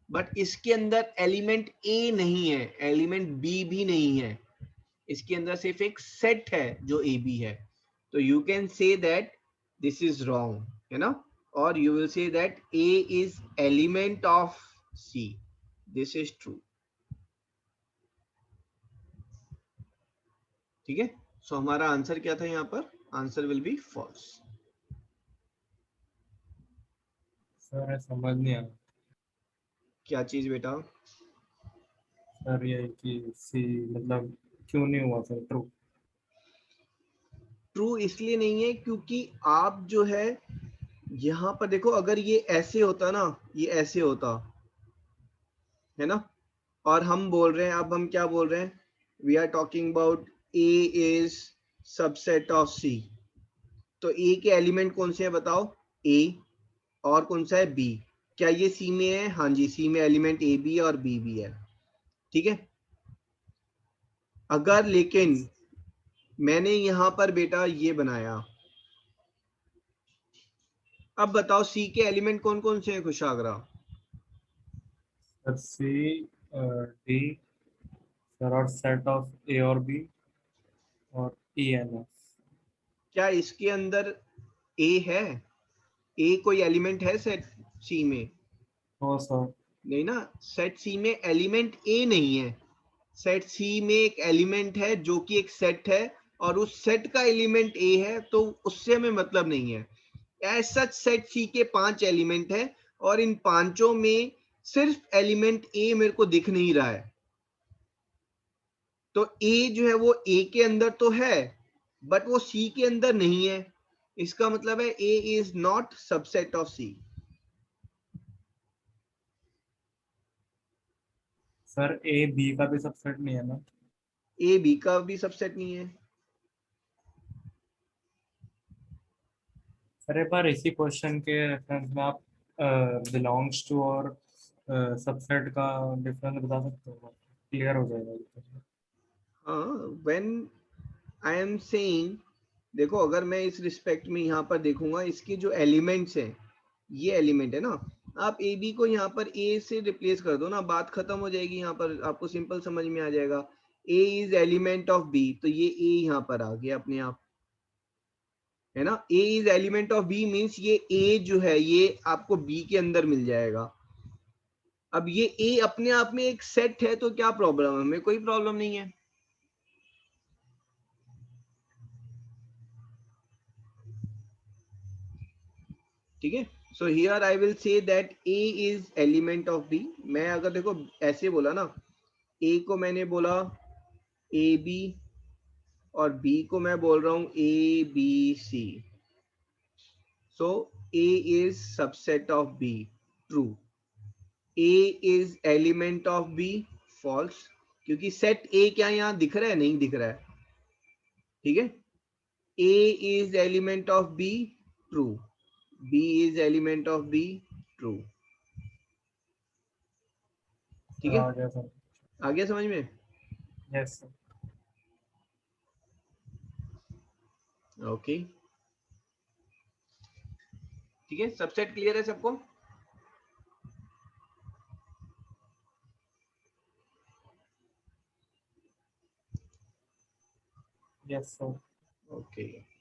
बट इसके अंदर एलिमेंट ए नहीं है, एलिमेंट बी भी नहीं है। इसके अंदर सिर्फ एक सेट है जो ए बी है। तो you can say that this is wrong, है ना। और you will say that A is element of C, this is true, ठीक है। सो हमारा आंसर क्या था यहाँ पर? Answer will be false. Sir समझ नहीं आया क्या चीज बेटा? सर ये कि सी मतलब क्यों नहीं हुआ सर ट्रू? ट्रू इसलिए नहीं है क्योंकि आप जो है यहाँ पर देखो, अगर ये ऐसे होता ना, ये ऐसे होता, है ना, और हम बोल रहे हैं, अब हम क्या बोल रहे हैं, we are talking about A is subset of C. तो ए के एलिमेंट कौन से हैं बताओ? ए, और कौन सा है? बी। क्या ये सी में है? हाँ जी, सी में एलिमेंट ए भी है और बी भी है, ठीक है। अगर लेकिन मैंने यहां पर बेटा ये बनाया, अब बताओ सी के एलिमेंट कौन कौन से हैं खुशागरा? सर सी डी सर और सेट ऑफ ए और बी और ई एन एफ। क्या इसके अंदर ए है? ए कोई एलिमेंट है सेट सी में? No sir. नहीं ना, सेट सी में एलिमेंट ए नहीं है। सेट सी में एक एलिमेंट है जो कि एक सेट है, और उस सेट का एलिमेंट ए है, तो उससे हमें मतलब नहीं है। एज सच सेट सी के 5 एलिमेंट है, और इन पांचों में सिर्फ एलिमेंट ए मेरे को दिख नहीं रहा है। तो ए जो है वो ए के अंदर तो है, बट वो सी के अंदर नहीं है। इसका मतलब है A is not subset of C. Sir A B का भी सबसेट नहीं है ना? ए बी का भी सबसेट नहीं है। सर एक बार इसी क्वेश्चन के रेफरेंस में आप बिलोंग्स टू और सबसेट का डिफरेंस बता सकते हो? क्लियर हो जाएगा। व्हेन आई एम सेइंग, देखो अगर मैं इस रिस्पेक्ट में यहाँ पर देखूंगा, इसके जो एलिमेंट्स हैं, ये एलिमेंट है ना, आप ए बी को यहाँ पर ए से रिप्लेस कर दो ना, बात खत्म हो जाएगी। यहाँ पर आपको सिंपल समझ में आ जाएगा। ए इज एलिमेंट ऑफ बी, तो ये ए यहाँ पर आ गया अपने आप, है ना। A is element of B means ये ए जो है ये आपको बी के अंदर मिल जाएगा। अब ये ए अपने आप में एक सेट है, तो क्या प्रॉब्लम है? हमें कोई प्रॉब्लम नहीं है। ठीक है, so here I will say that A is element of B. मैं अगर देखो ऐसे बोला ना, ए को मैंने बोला ए बी, और बी को मैं बोल रहा हूं A B C, so A is subset of B, true. A is element of B, false, क्योंकि सेट ए क्या यहां दिख रहा है? नहीं दिख रहा है। ठीक है, A is element of B, true. B is element of B, true। ठीक है, आ गया सर। आ गया समझ में? Yes sir. ओके, ठीक है, सबसेट क्लियर है सबको? Yes sir. Okay,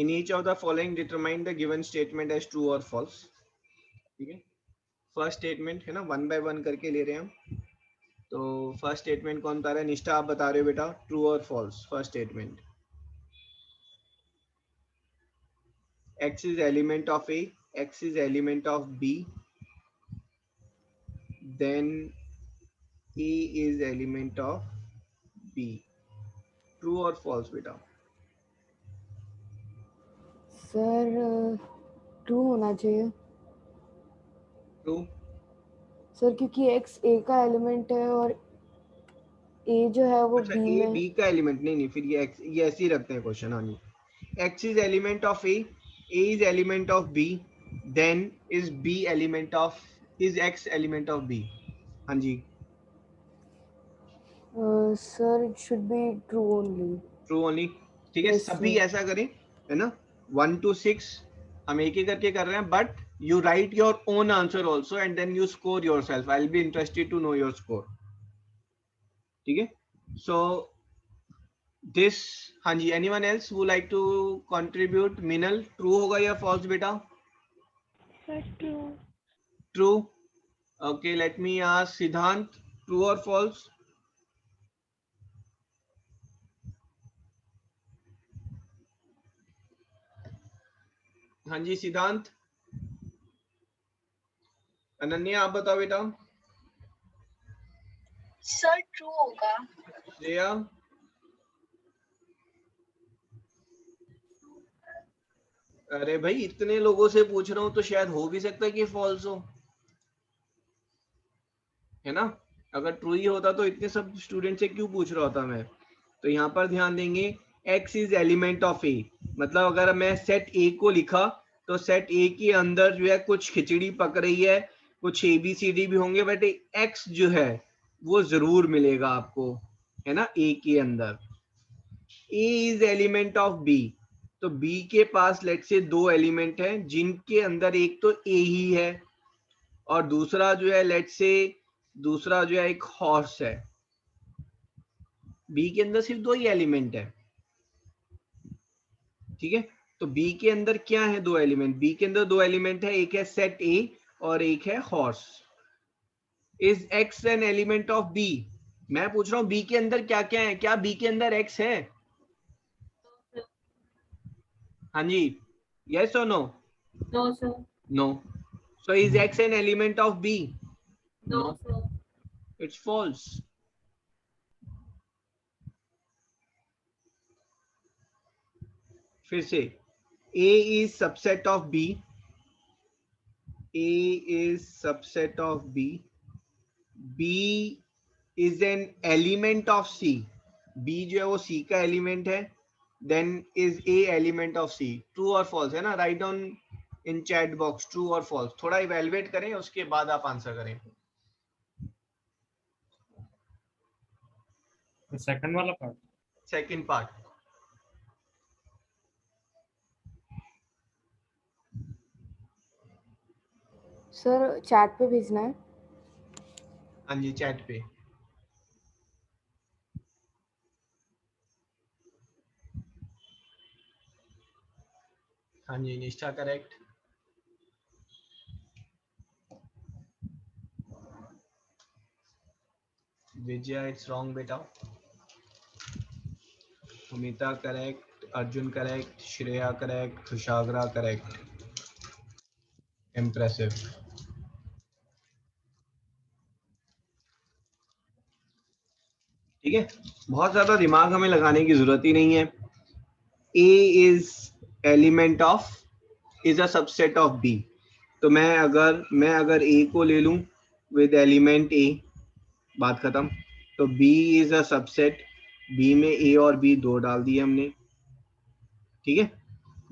in each of the following determine the given statement as true or false। ठीक है, फर्स्ट स्टेटमेंट है ना, 1 by 1 करके ले रहे हैं हम। तो फर्स्ट स्टेटमेंट कौन बता रहा है? निष्ठा आप बता रहे हो बेटा, ट्रू और false. First statement, x is element of A, x is element of B, then A is element of B। True और फॉल्स बेटा? सर ट्रू होना चाहिए ट्रू। सर, क्योंकि x a का एलिमेंट है और a जो है वो अच्छा, b ए में। बी का एलिमेंट नहीं, फिर ये x, ये ऐसे ही रखते हैं क्वेश्चन। हाँ जी, x is element of A, is element of B, then is b element of, is x element of b। हाँ जी, sir it should be true only. True only. ठीक है, Yes, सभी sir। ऐसा करें, है ना। 1 to 6 हम एक ही करके कर रहे हैं, but you write your own answer also and then you score yourself. I will be interested to know your score. ठीक है, सो दिस, हाँ जी, anyone else who like to contribute? Minal, true होगा या फॉल्स बेटा? Sir true. True. Okay, let me ask Siddhant, true और false? हाँ जी सिद्धांत। अनन्या आप बताओ बेटा। सर ट्रू होगा। श्रेया? अरे भाई इतने लोगों से पूछ रहा हूं तो शायद हो भी सकता है कि फॉल्स हो, है ना। अगर ट्रू ही होता तो इतने सब स्टूडेंट से क्यों पूछ रहा होता मैं। तो यहाँ पर ध्यान देंगे, x इज एलिमेंट ऑफ ए, मतलब अगर मैं सेट ए को लिखा तो सेट ए के अंदर जो है कुछ खिचड़ी पक रही है, कुछ ABCD भी होंगे, बट X जो है वो जरूर मिलेगा आपको, है ना, A के अंदर। A is element of B, तो B के पास लेट से 2 एलिमेंट हैं जिनके अंदर एक तो A ही है और दूसरा जो है लेट से दूसरा जो है एक हॉर्स है। B के अंदर सिर्फ 2 ही एलिमेंट है, ठीक है। तो B के अंदर क्या है, 2 एलिमेंट। B के अंदर 2 एलिमेंट है, एक है सेट A और एक है horse. Is X N element of B? मैं पूछ रहा हूँ B के अंदर क्या क्या है, क्या B के अंदर X है? हाँ जी, yes or no? No, sir. No. So is X an element of B? No, sir. It's false. फिर से, A is subset of B. A is subset of B. B is an element of C. B जो है वो C का element है. Then is A element of C? True or false है ना? Write down in chat box true or false. थोड़ा evaluate करें, उसके बाद आप आंसर करें. तो सेकंड वाला part, second part. Sir chat पे भेजना है। हाँ जी, चैट पे. हाँ जी, निष्ठा करेक्ट. विजया इट्स रॉन्ग बेटा. Amita correct, Arjun correct, Shreya correct, Khushagra correct. Impressive. ठीक है, बहुत ज्यादा दिमाग हमें लगाने की जरूरत ही नहीं है. A is element of, is a subset of B. तो मैं अगर A को ले लूं विद एलिमेंट A, बात खत्म. तो B is a subset. B में A और B 2 डाल दिए हमने, ठीक है.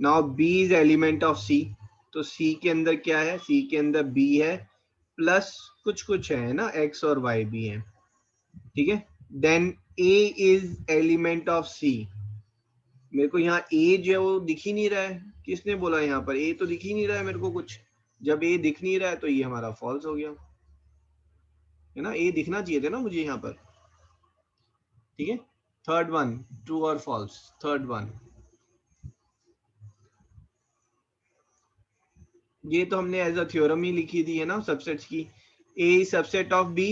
Now B is element of C. तो C के अंदर क्या है, C के अंदर B है प्लस कुछ है ना, X और Y भी है, ठीक है. Then A is element of C. मेरे को यहाँ A जो है वो दिख ही नहीं रहा है. किसने बोला यहाँ पर A तो दिख ही नहीं रहा है मेरे को कुछ. जब A दिख नहीं रहा है तो ये हमारा फॉल्स हो गया, है ना. A दिखना चाहिए था ना मुझे यहाँ पर, ठीक है. थर्ड वन, ट्रू और फॉल्स. थर्ड वन, ये तो हमने एज अ थ्योरम ही लिखी थी, है ना, सबसेट्स की. A is subset of B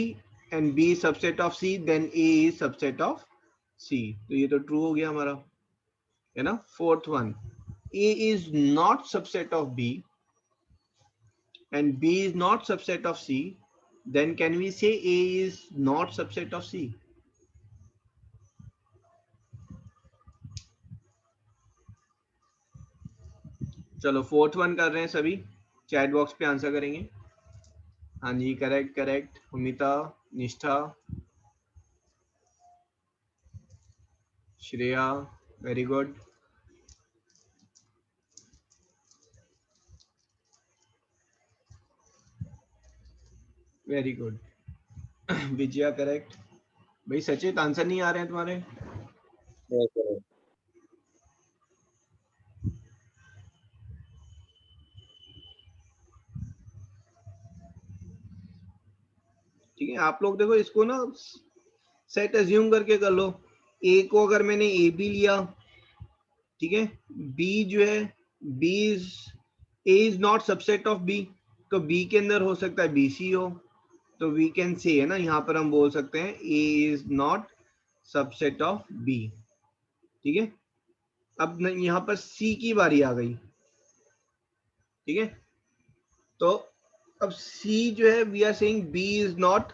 and B is subset of C, then A is subset of C. तो ये तो ट्रू हो गया हमारा, है ना. Fourth one, A is not subset of B and B is not subset of C, then can we say A is not subset of C? चलो fourth one कर रहे हैं सभी, चैट बॉक्स पे आंसर करेंगे. हाँ जी, correct correct. Amita, Nishtha, Shreya, very good. Very good. Vijaya correct. भाई सचित, आंसर नहीं आ रहे हैं तुम्हारे. Yes, sir. ठीक है, आप लोग देखो इसको ना सेट अज्यूम करके कर लो. A को अगर मैंने A B लिया, ठीक है. B जो है B is A is not subset of B, तो B के अंदर हो सकता है BC हो. तो वी कैन से, है ना, यहाँ पर हम बोल सकते हैं A is not subset of B, ठीक है. अब यहाँ पर C की बारी आ गई, ठीक है. तो अब C जो है we are saying B is not,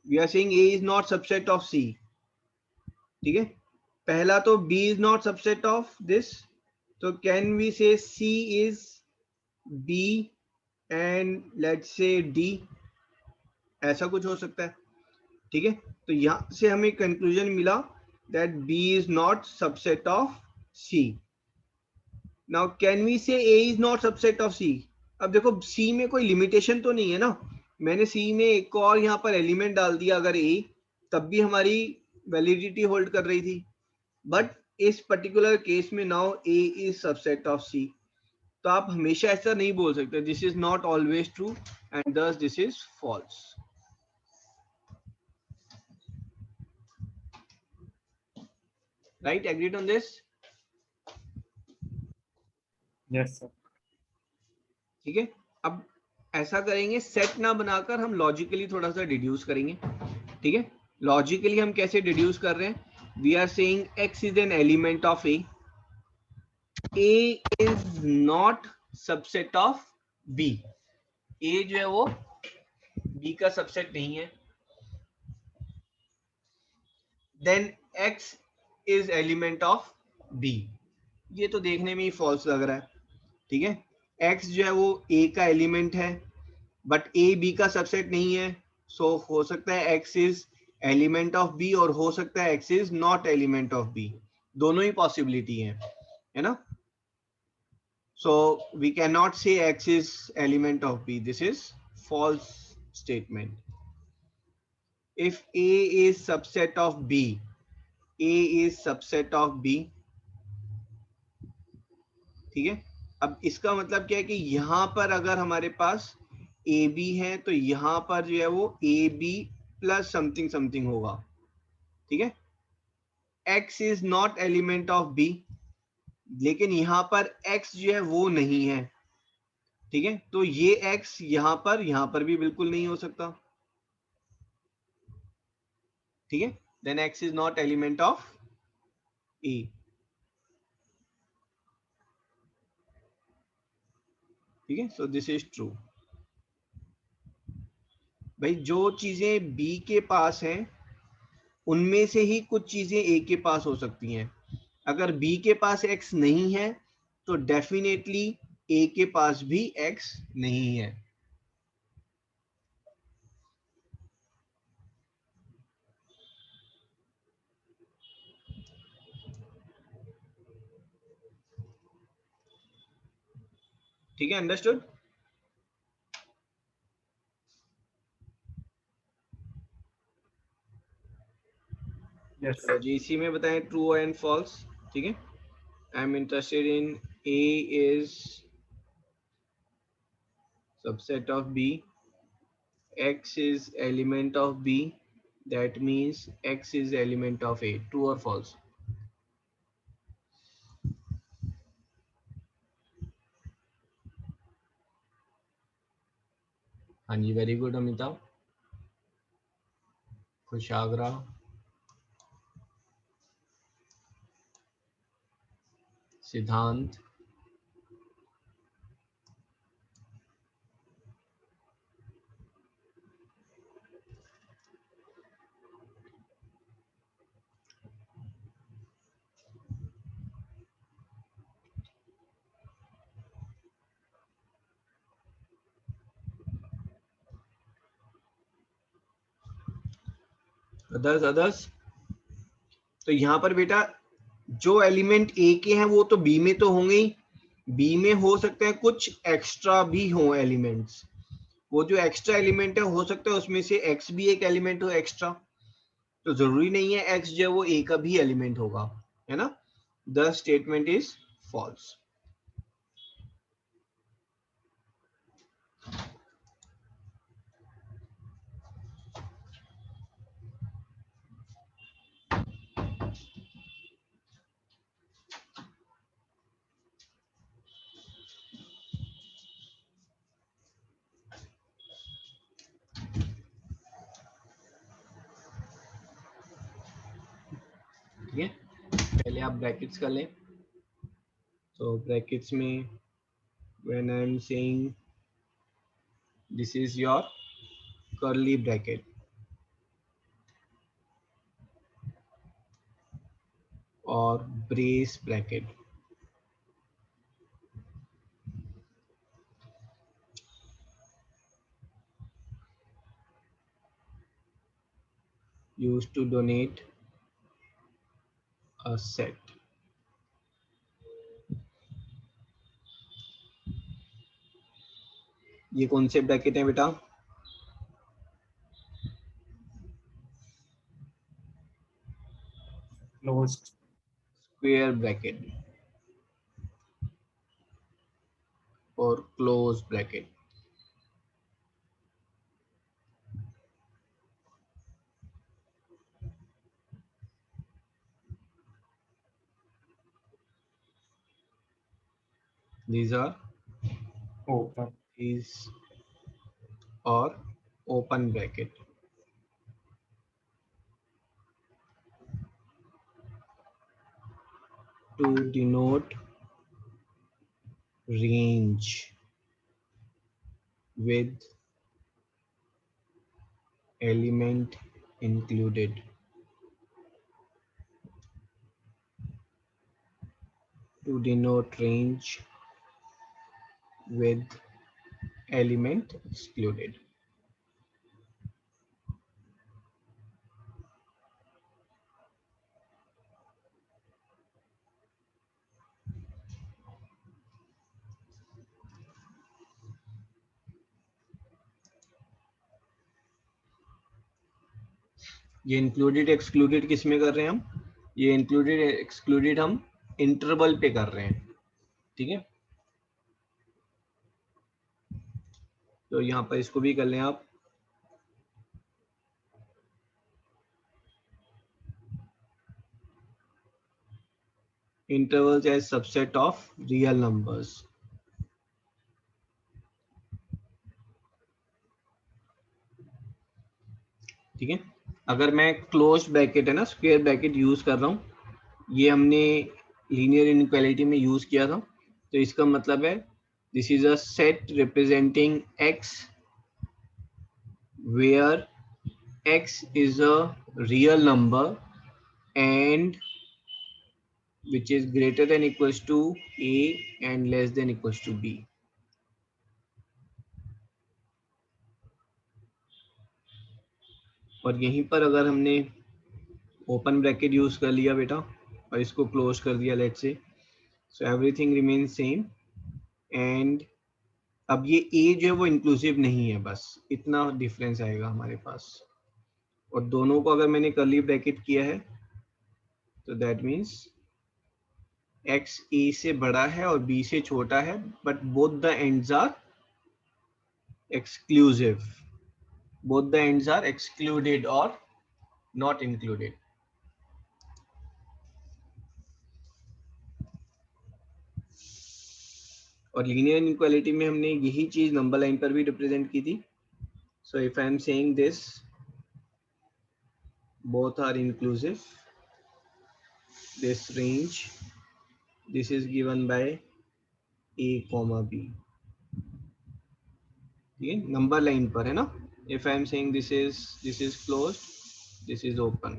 we are saying A is not subset of C, ठीक है. पहला तो B is not subset of this, तो can we say C is B and let's say D, ऐसा कुछ हो सकता है, ठीक है. तो यहां से हमें कंक्लूजन मिला that B is not subset of C. Now can we say A is not subset of C? अब देखो सी में कोई लिमिटेशन तो नहीं है ना, मैंने सी में एक और यहाँ पर एलिमेंट डाल दिया अगर ए, तब भी हमारी वैलिडिटी होल्ड कर रही थी, बट इस पर्टिकुलर केस में now A is subset of C. तो आप हमेशा ऐसा नहीं बोल सकते, this is not always true and this this is false. Right, agreed on this? Yes sir. ठीक है, अब ऐसा करेंगे, सेट ना बनाकर हम लॉजिकली थोड़ा सा डिड्यूस करेंगे। ठीक है, लॉजिकली हम कैसे डिड्यूस कर रहे हैं? We are saying x is an element of a is not subset of b। a जो है वो b का सबसेट नहीं है। Then x is element of b। ये तो देखने में ही फॉल्स लग रहा है। ठीक है, x जो है वो a का एलिमेंट है, बट a b का सबसेट नहीं है। सो हो सकता है x is element of b और हो सकता है x is not element of b। दोनों ही पॉसिबिलिटी है ना। सो वी कैन नॉट से x is element of b, this is false statement. If a is subset of b, a is subset of b। ठीक है, अब इसका मतलब क्या है कि यहां पर अगर हमारे पास ए बी है तो यहां पर जो है वो A B plus something something होगा। ठीक है, x is not element of b, लेकिन यहां पर x जो है वो नहीं है। ठीक है, तो ये x यहां पर भी बिल्कुल नहीं हो सकता। ठीक है, then x is not element of a। ठीक है, सो दिस इज ट्रू। भाई जो चीजें b के पास हैं उनमें से ही कुछ चीजें a के पास हो सकती हैं। अगर b के पास x नहीं है तो डेफिनेटली a के पास भी x नहीं है। ठीक है, अंडरस्टूड? यस तो जी इसी में बताएं ट्रू एंड फॉल्स। ठीक है, I am interested in a is subset of b, x is element of b, that means x is element of a। True और फॉल्स? हाँ जी, वेरी गुड अमिताभ। खुशागरा, सिद्धांत, अदर्स। तो यहां पर बेटा जो एलिमेंट ए के हैं वो तो बी में तो होंगे ही, बी में हो सकते हैं कुछ एक्स्ट्रा भी हो एलिमेंट्स। वो जो एक्स्ट्रा एलिमेंट है हो सकता है उसमें से एक्स भी एक एलिमेंट हो एक्स्ट्रा। तो जरूरी नहीं है एक्स जो है वो ए का भी एलिमेंट होगा, है ना। The statement is false. ठीक है, पहले आप ब्रैकेट्स कर लें। तो ब्रैकेट्स में when I am saying this is your curly bracket और brace bracket, used to donate a set। ये कौन से ब्रैकेट है बेटा? क्लोज्ड। स्क्वायर ब्रैकेट और close bracket. These are open. these or open bracket. To denote range with element included. To denote range with element excluded. ये included excluded किस में कर रहे हैं हम? ये इंक्लूडेड एक्सक्लूडेड हम इंटरवल पे कर रहे हैं, ठीक है। तो यहाँ पर इसको भी कर लें आप। Intervals as subset of real numbers. ठीक है। अगर मैं क्लोज ब्रैकेट है ना, स्क्वायर ब्रैकेट यूज कर रहा हूँ, ये हमने लीनियर इनइक्वालिटी में यूज किया था, तो इसका मतलब है this is a set representing x where x is a real number and which is greater than equals to a and less than equals to b. और यहीं पर अगर हमने ओपन ब्रैकेट यूज कर लिया बेटा और इसको क्लोज कर दिया let's say, so everything remains same and अब ये a जो है वो इंक्लूसिव नहीं है, बस इतना डिफरेंस आएगा हमारे पास। और दोनों को अगर मैंने कर्ली ब्रैकेट किया है तो दैट मीन्स x a से बड़ा है और b से छोटा है, but both the ends are exclusive. Both the ends are excluded or not included. और लीनियर इनइक्वालिटी में हमने यही चीज नंबर लाइन पर भी रिप्रेजेंट की थी। सो if I am saying this both are inclusive, this range, this is given by a comma b, ये नंबर लाइन पर है ना। If I am saying this is closed, this is open,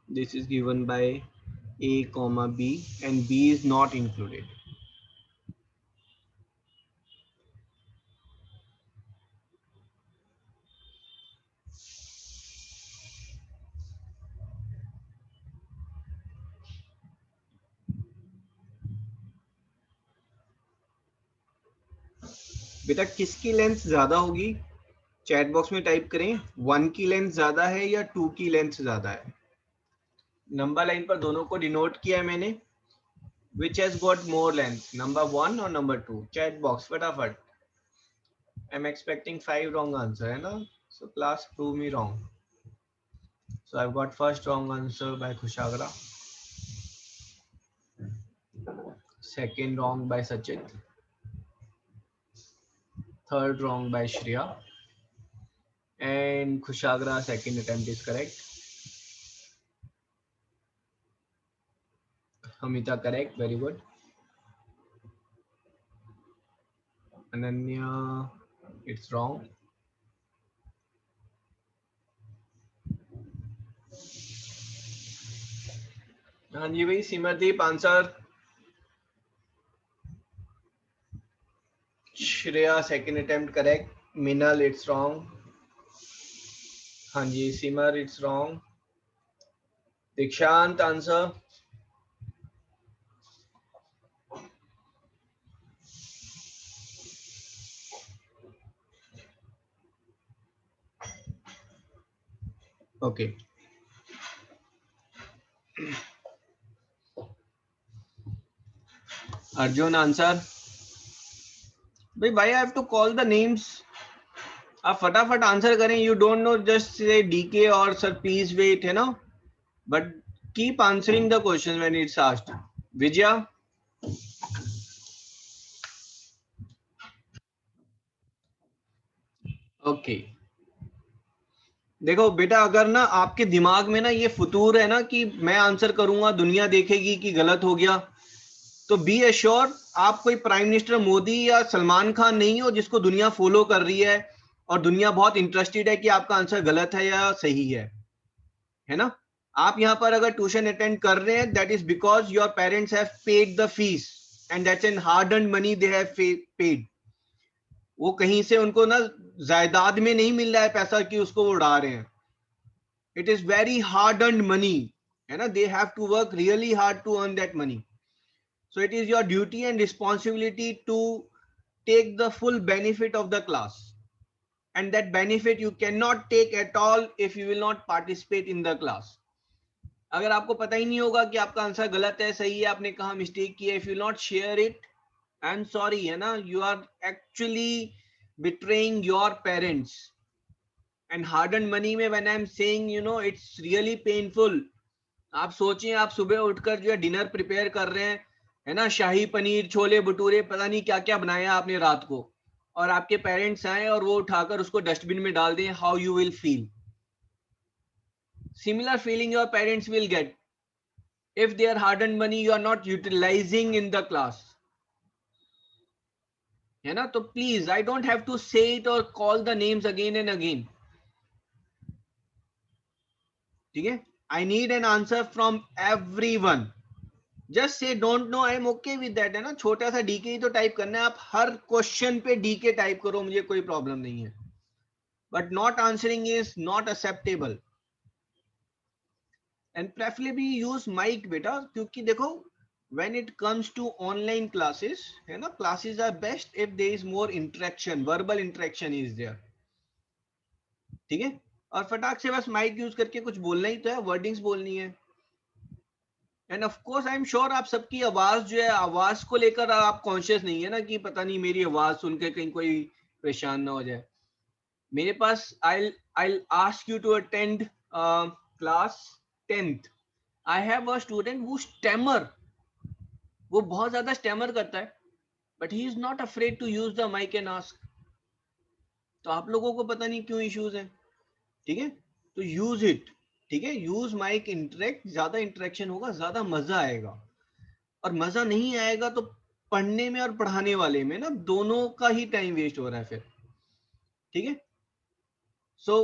this is given by a comma b and b is not included. बेटा किसकी length ज्यादा होगी? Chat box में type करें 1 की लेंथ ज्यादा है या 2 की लेंथ ज्यादा है। नंबर लाइन पर दोनों को डिनोट किया है मैंने। Which has got more length, number 1 और नंबर 2? चैट बॉक्स फटाफट। I am expecting 5 wrong answer है ना, so class prove me wrong. So I have got first wrong answer by Khushagra, second wrong by Sachit, third wrong by Shreya, and Kushagra second attempt is correct. Amita correct, very good. Ananya, it's wrong. हाँ जी भाई, Simardeep answer. Shreya second attempt correct. Minal, it's wrong. हाँ जी Simar, it's wrong. Dikshant answer. Okay Arjun answer भाई I have to call the names आप फटाफट answer करें you don't know just say DK और सर प्लीज वेट है ना but keep answering the question when it's asked Vijaya okay देखो बेटा अगर ना आपके दिमाग में ना ये फतूर है ना कि मैं आंसर करूंगा दुनिया देखेगी कि गलत हो गया तो बी एश्योर आप कोई प्राइम मिनिस्टर मोदी या सलमान खान नहीं हो जिसको दुनिया फॉलो कर रही है और दुनिया बहुत इंटरेस्टेड है कि आपका आंसर गलत है या सही है ना आप यहाँ पर अगर ट्यूशन अटेंड कर रहे हैं that is because your parents have paid the fees and that's in hard earned money they have paid वो कहीं से उनको ना जायदाद में नहीं मिल रहा है पैसा कि उसको वो उड़ा रहे हैं it is very hard earned money है ना they have to work really hard to earn that money so it is your duty and responsibility to take the full benefit of the class and that benefit you cannot take at all if you will not participate in the class अगर आपको पता ही नहीं होगा कि आपका answer गलत है सही है आपने कहा मिस्टेक की है if you will not share it I'm sorry है ना you are actually betraying your parents and hard earned money में when I'm saying you know it's really painful आप सोचिए आप सुबह उठकर जो है डिनर प्रिपेयर कर रहे हैं है ना शाही पनीर छोले भटूरे पता नहीं क्या क्या बनाया आपने रात को और आपके पेरेंट्स आए और वो उठाकर उसको डस्टबिन में डाल दें how you will feel similar feeling your parents will get if there hard earned money you are not utilising in the class है ना तो please I don't have to say it और call the names again and again ठीक है I need an answer from everyone just say don't know I am okay with that है ना छोटा सा डीके ही तो टाइप करना है आप हर क्वेश्चन पे डीके टाइप करो मुझे कोई प्रॉब्लम नहीं है but not answering is not acceptable and preferably use mic बेटा क्योंकि देखो when it comes to online classes है ना classes are best if there is more interaction verbal interaction is there ठीक है और फटाक से बस माइक यूज करके कुछ बोलना ही तो है वर्डिंग्स बोलनी है end of course I am sure आप सबकी आवाज जो है आवाज को लेकर आप कॉन्शियस नहीं है ना कि पता नहीं मेरी आवाज सुनकर कहीं कोई परेशान ना हो जाए मेरे पास I'll ask you to attend class 10th I have a student who stammer वो बहुत ज्यादा स्टैमर करता है but he is not afraid to use the mic and ask तो आप लोगों को पता नहीं क्यों इश्यूज हैं ठीक है तो यूज इट ठीक है यूज माइक इंटरेक्ट ज्यादा इंटरेक्शन होगा ज्यादा मजा आएगा और मजा नहीं आएगा तो पढ़ने में और पढ़ाने वाले में ना दोनों का ही टाइम वेस्ट हो रहा है फिर ठीक है सो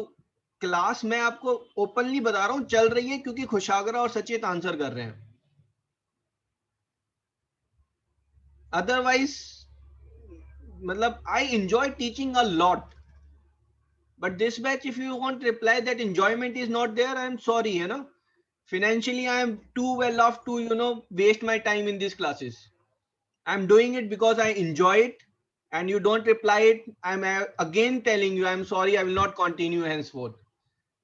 क्लास मैं आपको ओपनली बता रहा हूं चल रही है क्योंकि खुशागरा और सचेत आंसर कर रहे हैं अदरवाइज मतलब I enjoy teaching a lot but this batch if you want reply that enjoyment is not there I am sorry you know financially I am too well off to you know waste my time in these classes I am doing it because I enjoy it and you don't reply it I am again telling you I am sorry I will not continue henceforth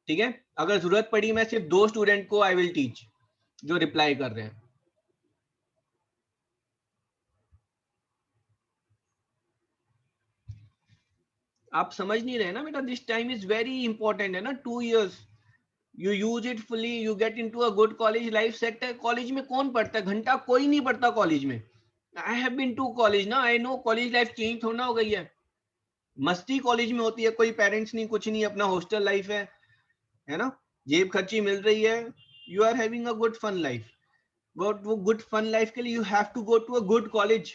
ठीक है अगर जरूरत पड़ी मैं सिर्फ 2 student को I will teach जो reply कर रहे हैं आप समझ नहीं रहे ना बेटा this time is very important है ना 2 years you use it fully you get into a good college life set है कॉलेज में कौन पढ़ता है घंटा कोई नहीं पढ़ता कॉलेज में I have been to college ना I know college life change थोड़ा हो गई है मस्ती कॉलेज में होती है कोई पेरेंट्स नहीं कुछ नहीं अपना हॉस्टल लाइफ है ना जेब खर्ची मिल रही है you are having a good fun life but वो गुड फन लाइफ के लिए you have to go to a good college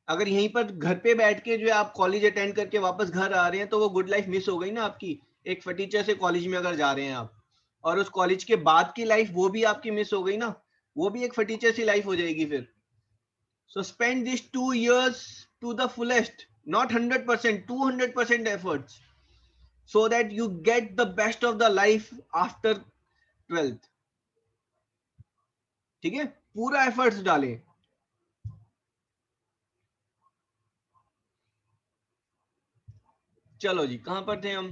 अगर यहीं पर घर पे बैठ के जो है आप कॉलेज अटेंड करके वापस घर आ रहे हैं तो वो गुड लाइफ मिस हो गई ना आपकी एक फटीचर से कॉलेज में अगर जा रहे हैं आप और उस कॉलेज के बाद की लाइफ वो भी आपकी मिस हो गई ना वो भी एक फटीचर सी लाइफ हो जाएगी फिर so spend this 2 years to the fullest not 100% 200% efforts so that you get the best of the life after 12th ठीक है पूरा एफर्ट्स डालें चलो जी कहां पर थे हम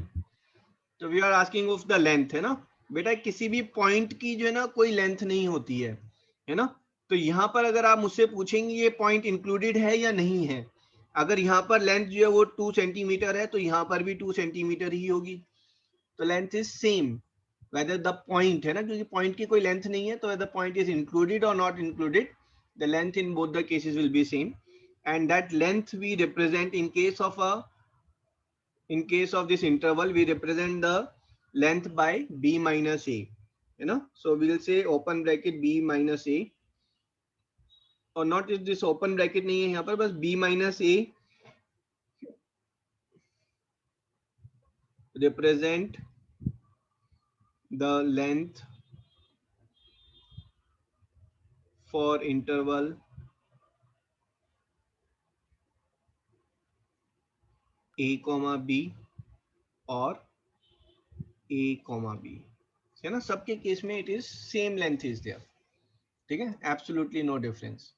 तो we are asking of the length, है ना बेटा। किसी भी पॉइंट की जो है ना कोई लेंथ नहीं होती है ना। तो यहाँ पर अगर आप मुझसे पूछेंगे ये पॉइंट इंक्लूडेड है या नहीं है, अगर यहाँ पर लेंथ जो है वो 2 सेंटीमीटर है तो यहाँ पर भी 2 सेंटीमीटर ही होगी। तो length is same whether the point, है ना, क्योंकि पॉइंट की कोई लेंथ नहीं है, तो वेदर पॉइंट इज इंक्लूडेड और not included, the length in both the cases will be same, and that length we represent in case of this interval, we represent the length by b minus a, you know. So we will say open bracket b minus a, or not if this open bracket नहीं है यहाँ पर, बस b minus a represent the length for interval a comma b और a comma b, है ना। सबके case में it is same length is there, ठीक है, एब्सोल्युटली नो डिफरेंस।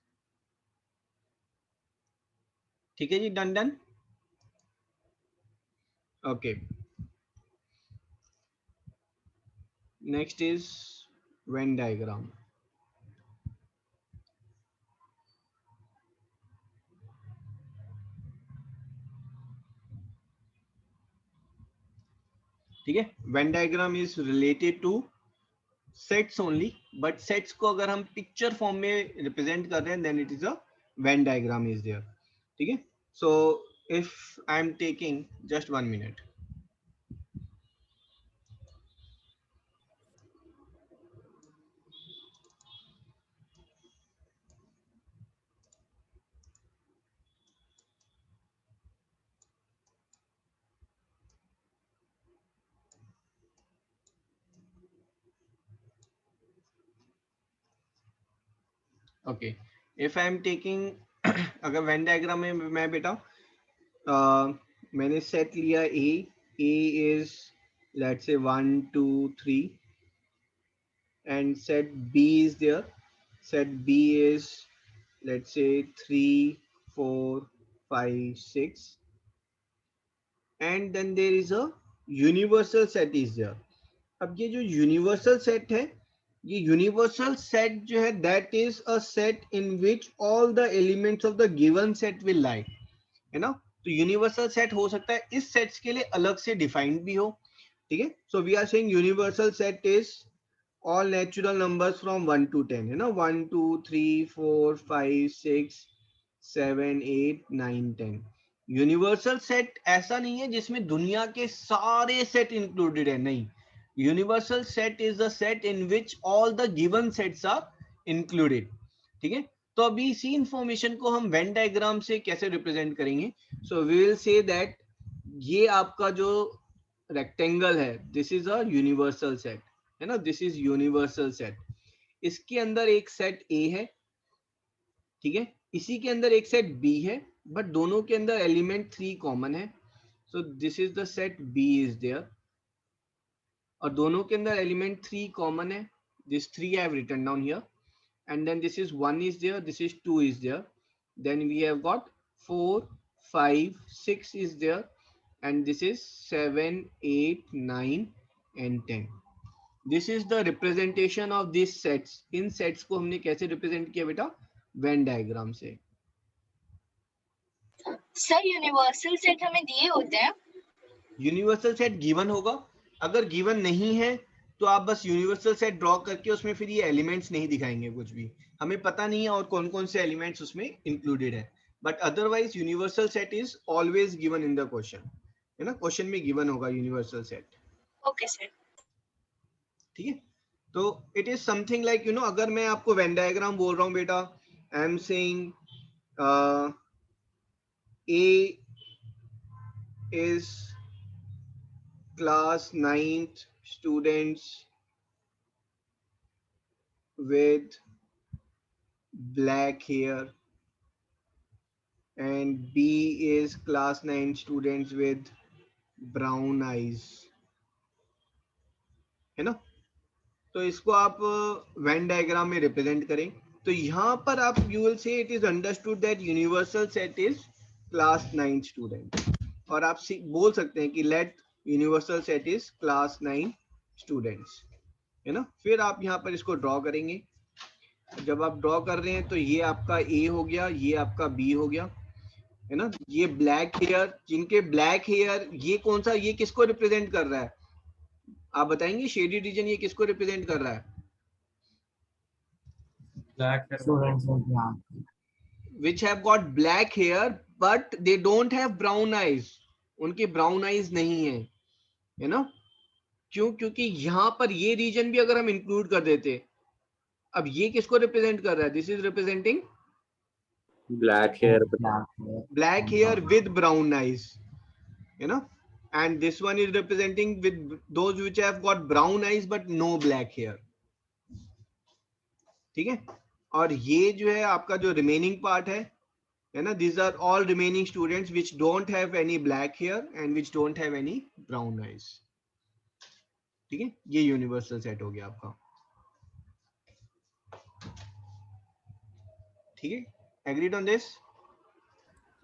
ठीक है जी, done done. Okay, next is Venn diagram. ठीक है, Venn diagram is related to sets only, but sets को अगर हम पिक्चर फॉर्म में रिप्रेजेंट कर रहे हैं then it is a Venn diagram is there. ठीक है, so if I am taking just 1 minute, okay, if I am taking अगर वेन डायग्राम में मैं बेटा मैंने सेट लिया ए is let's say 1 2 3 and set b is there, set b is let's say 3 4 5 6, and then there is a universal set is there। अब ये जो universal set है, ये यूनिवर्सल सेट जो है that is a set in which all the elements of the given set will lie, है ना। तो यूनिवर्सल सेट हो सकता है इस सेट्स के लिए अलग से डिफाइंड भी हो, ठीक है। So we are saying universal set is all natural numbers from 1 to 10, है ना, 1 2 3 4 5 6 7 8 9 10। यूनिवर्सल सेट ऐसा नहीं है जिसमें दुनिया के सारे सेट इंक्लूडेड है, नहीं। Universal set is the set in which all the given sets are included, ठीक है। तो अभी इसी इंफॉर्मेशन को हम वेन डायग्राम से कैसे रिप्रेजेंट करेंगे। So we will say that ये आपका जो रेक्टेंगल है this is a universal set, है ना, दिस इज यूनिवर्सल सेट। इसके अंदर एक सेट ए है, ठीक है, इसी के अंदर एक सेट बी है, बट दोनों के अंदर एलिमेंट 3 कॉमन है। So this is the set B is there, और दोनों के अंदर एलिमेंट 3 कॉमन है, this 3 I have written down here, and then this is 1 is there, this is 2 is there, then we have got 4 5 6 is there, and this is 7 8 9 and 10। This is the representation of this sets. In sets को हमने कैसे represent किया बेटा, Venn diagram से। Sir universal set हमें दिए होते हैं? यूनिवर्सल सेट गिवन होगा, अगर गिवन नहीं है तो आप बस यूनिवर्सल सेट ड्रॉ करके उसमें फिर ये एलिमेंट्स नहीं दिखाएंगे, कुछ भी हमें पता नहीं है और कौन कौन से एलिमेंट्स उसमें इंक्लूडेड है, but otherwise universal set is always given in the question, है ना, क्वेश्चन में गिवन होगा यूनिवर्सल सेट। ओके सर, ठीक है। तो it is something like you know, अगर मैं आपको वेन डायग्राम बोल रहा हूं बेटा, आई am saying A is class 9th students with black hair, and B is class 9 students with brown eyes, है ना। तो इसको आप वेन डायग्राम में रिप्रेजेंट करें, तो यहाँ पर आप you will say it is understood that universal set is class 9 student, और आप बोल सकते हैं कि let universal set is class 9 students, है ना। फिर आप यहाँ पर इसको ड्रॉ करेंगे। जब आप ड्रॉ कर रहे हैं तो ये आपका ए हो गया, ये आपका बी हो गया, है ना। ये ब्लैक हेयर, जिनके ब्लैक हेयर, ये कौन सा, ये किसको रिप्रेजेंट कर रहा है, आप बताएंगे? शेडेड रीजन ये किसको रिप्रेजेंट कर रहा है? Black which have got black hair but they don't have brown eyes, उनके brown eyes नहीं है, है ना। क्यों? क्योंकि यहाँ पर ये रीजन भी अगर हम इंक्लूड कर देते, अब ये किसको रिप्रेजेंट कर रहा है? This is representing black hair, black hair with brown eyes, you know, and this one is representing with those which have got brown eyes but no black hair, ठीक है। और ये जो है आपका जो रिमेनिंग पार्ट है ना, these are all remaining students which don't have any black hair and which don't have any brown eyes, ठीक है। ये यूनिवर्सल सेट हो गया आपका, ठीक है। Agreed on this?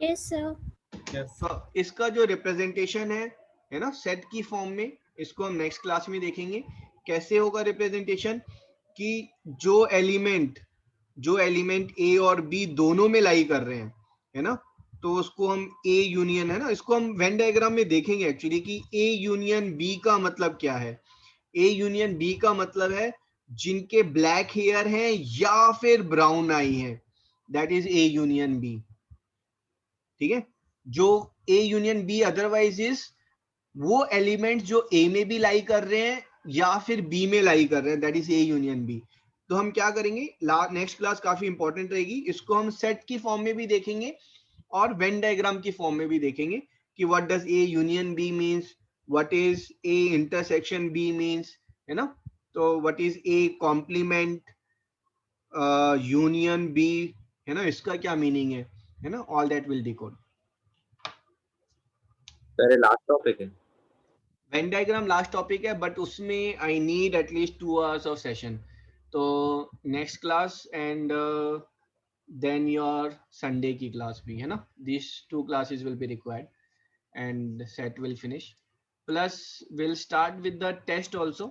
Yes, sir. तो इसका जो रिप्रेजेंटेशन है ना सेट की फॉर्म में, इसको हम नेक्स्ट क्लास में देखेंगे कैसे होगा रिप्रेजेंटेशन, कि जो एलिमेंट ए और बी दोनों में लाई कर रहे हैं, है ना, तो उसको हम ए यूनियन, है ना, इसको हम वेन डायग्राम में देखेंगे एक्चुअली कि ए यूनियन बी का मतलब क्या है। ए यूनियन बी का मतलब है जिनके ब्लैक हेयर हैं या फिर ब्राउन आई है, that is A union B, ठीक है। जो A union B otherwise is वो एलिमेंट जो ए में भी लाई कर रहे हैं या फिर बी में लाई कर रहे हैं, that is A union B. तो हम क्या करेंगे, नेक्स्ट क्लास काफी इंपॉर्टेंट रहेगी, इसको हम सेट की फॉर्म में भी देखेंगे और वेन डायग्राम की फॉर्म में भी देखेंगे कि what does A union B means, what is A intersection B means, है ना। तो what is A complement union B, है ना, इसका क्या मीनिंग है ना, all that will decode. Sir last topic है, वेन डायग्राम लास्ट टॉपिक है, बट उसमें I need at least 2 hours of session. तो next class and then your Sunday की क्लास भी, है ना, this 2 classes will be required and set will finish, plus will start with the test also,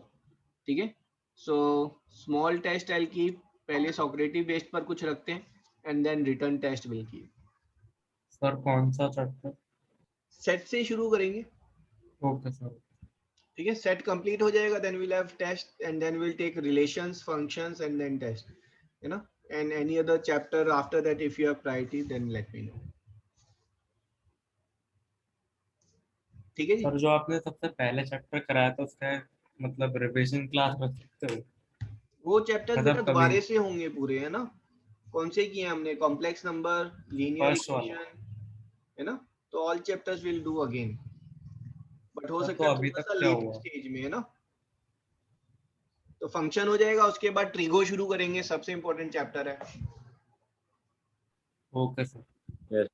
ठीक है। So small test I keep, पहले Socrative based पर कुछ रखते हैं and then written test will keep. Sir कौन सा चैप्टर? सेट से शुरू करेंगे, ओके सर। ठीक है। सेट कंप्लीट हो जाएगा, then will have test and then will take relations, functions and then test, है ना। And any other chapter after that if you have priority then let me know, ठीक है जी। Sir जो आपने सबसे पहले चैप्टर कराया था उसका मतलब रिवीजन क्लास रख सकते हो? वो चैप्टर्स मतलब बेटा कभी- दोबारा से होंगे पूरे, है ना। कौन से किए हमने? कॉम्प्लेक्स नंबर, लीनियर First वाला। इक्वेशन, है ना। तो all chapters will do again, but हो सर, सकता तो है अभी थोड़ा तक सा क्या लेट हुआ? स्टेज में, है ना। तो फंक्शन हो जाएगा, उसके बाद ट्रिगो शुरू करेंगे, सबसे इंपॉर्टेंट चैप्टर है। ओके सर,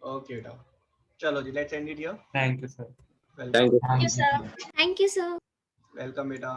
ओके बेटा, चलो जी, let's end it here. Thank you sir. Thank you. Welcome, Thank you, sir. Thank you, sir. Welcome बेटा।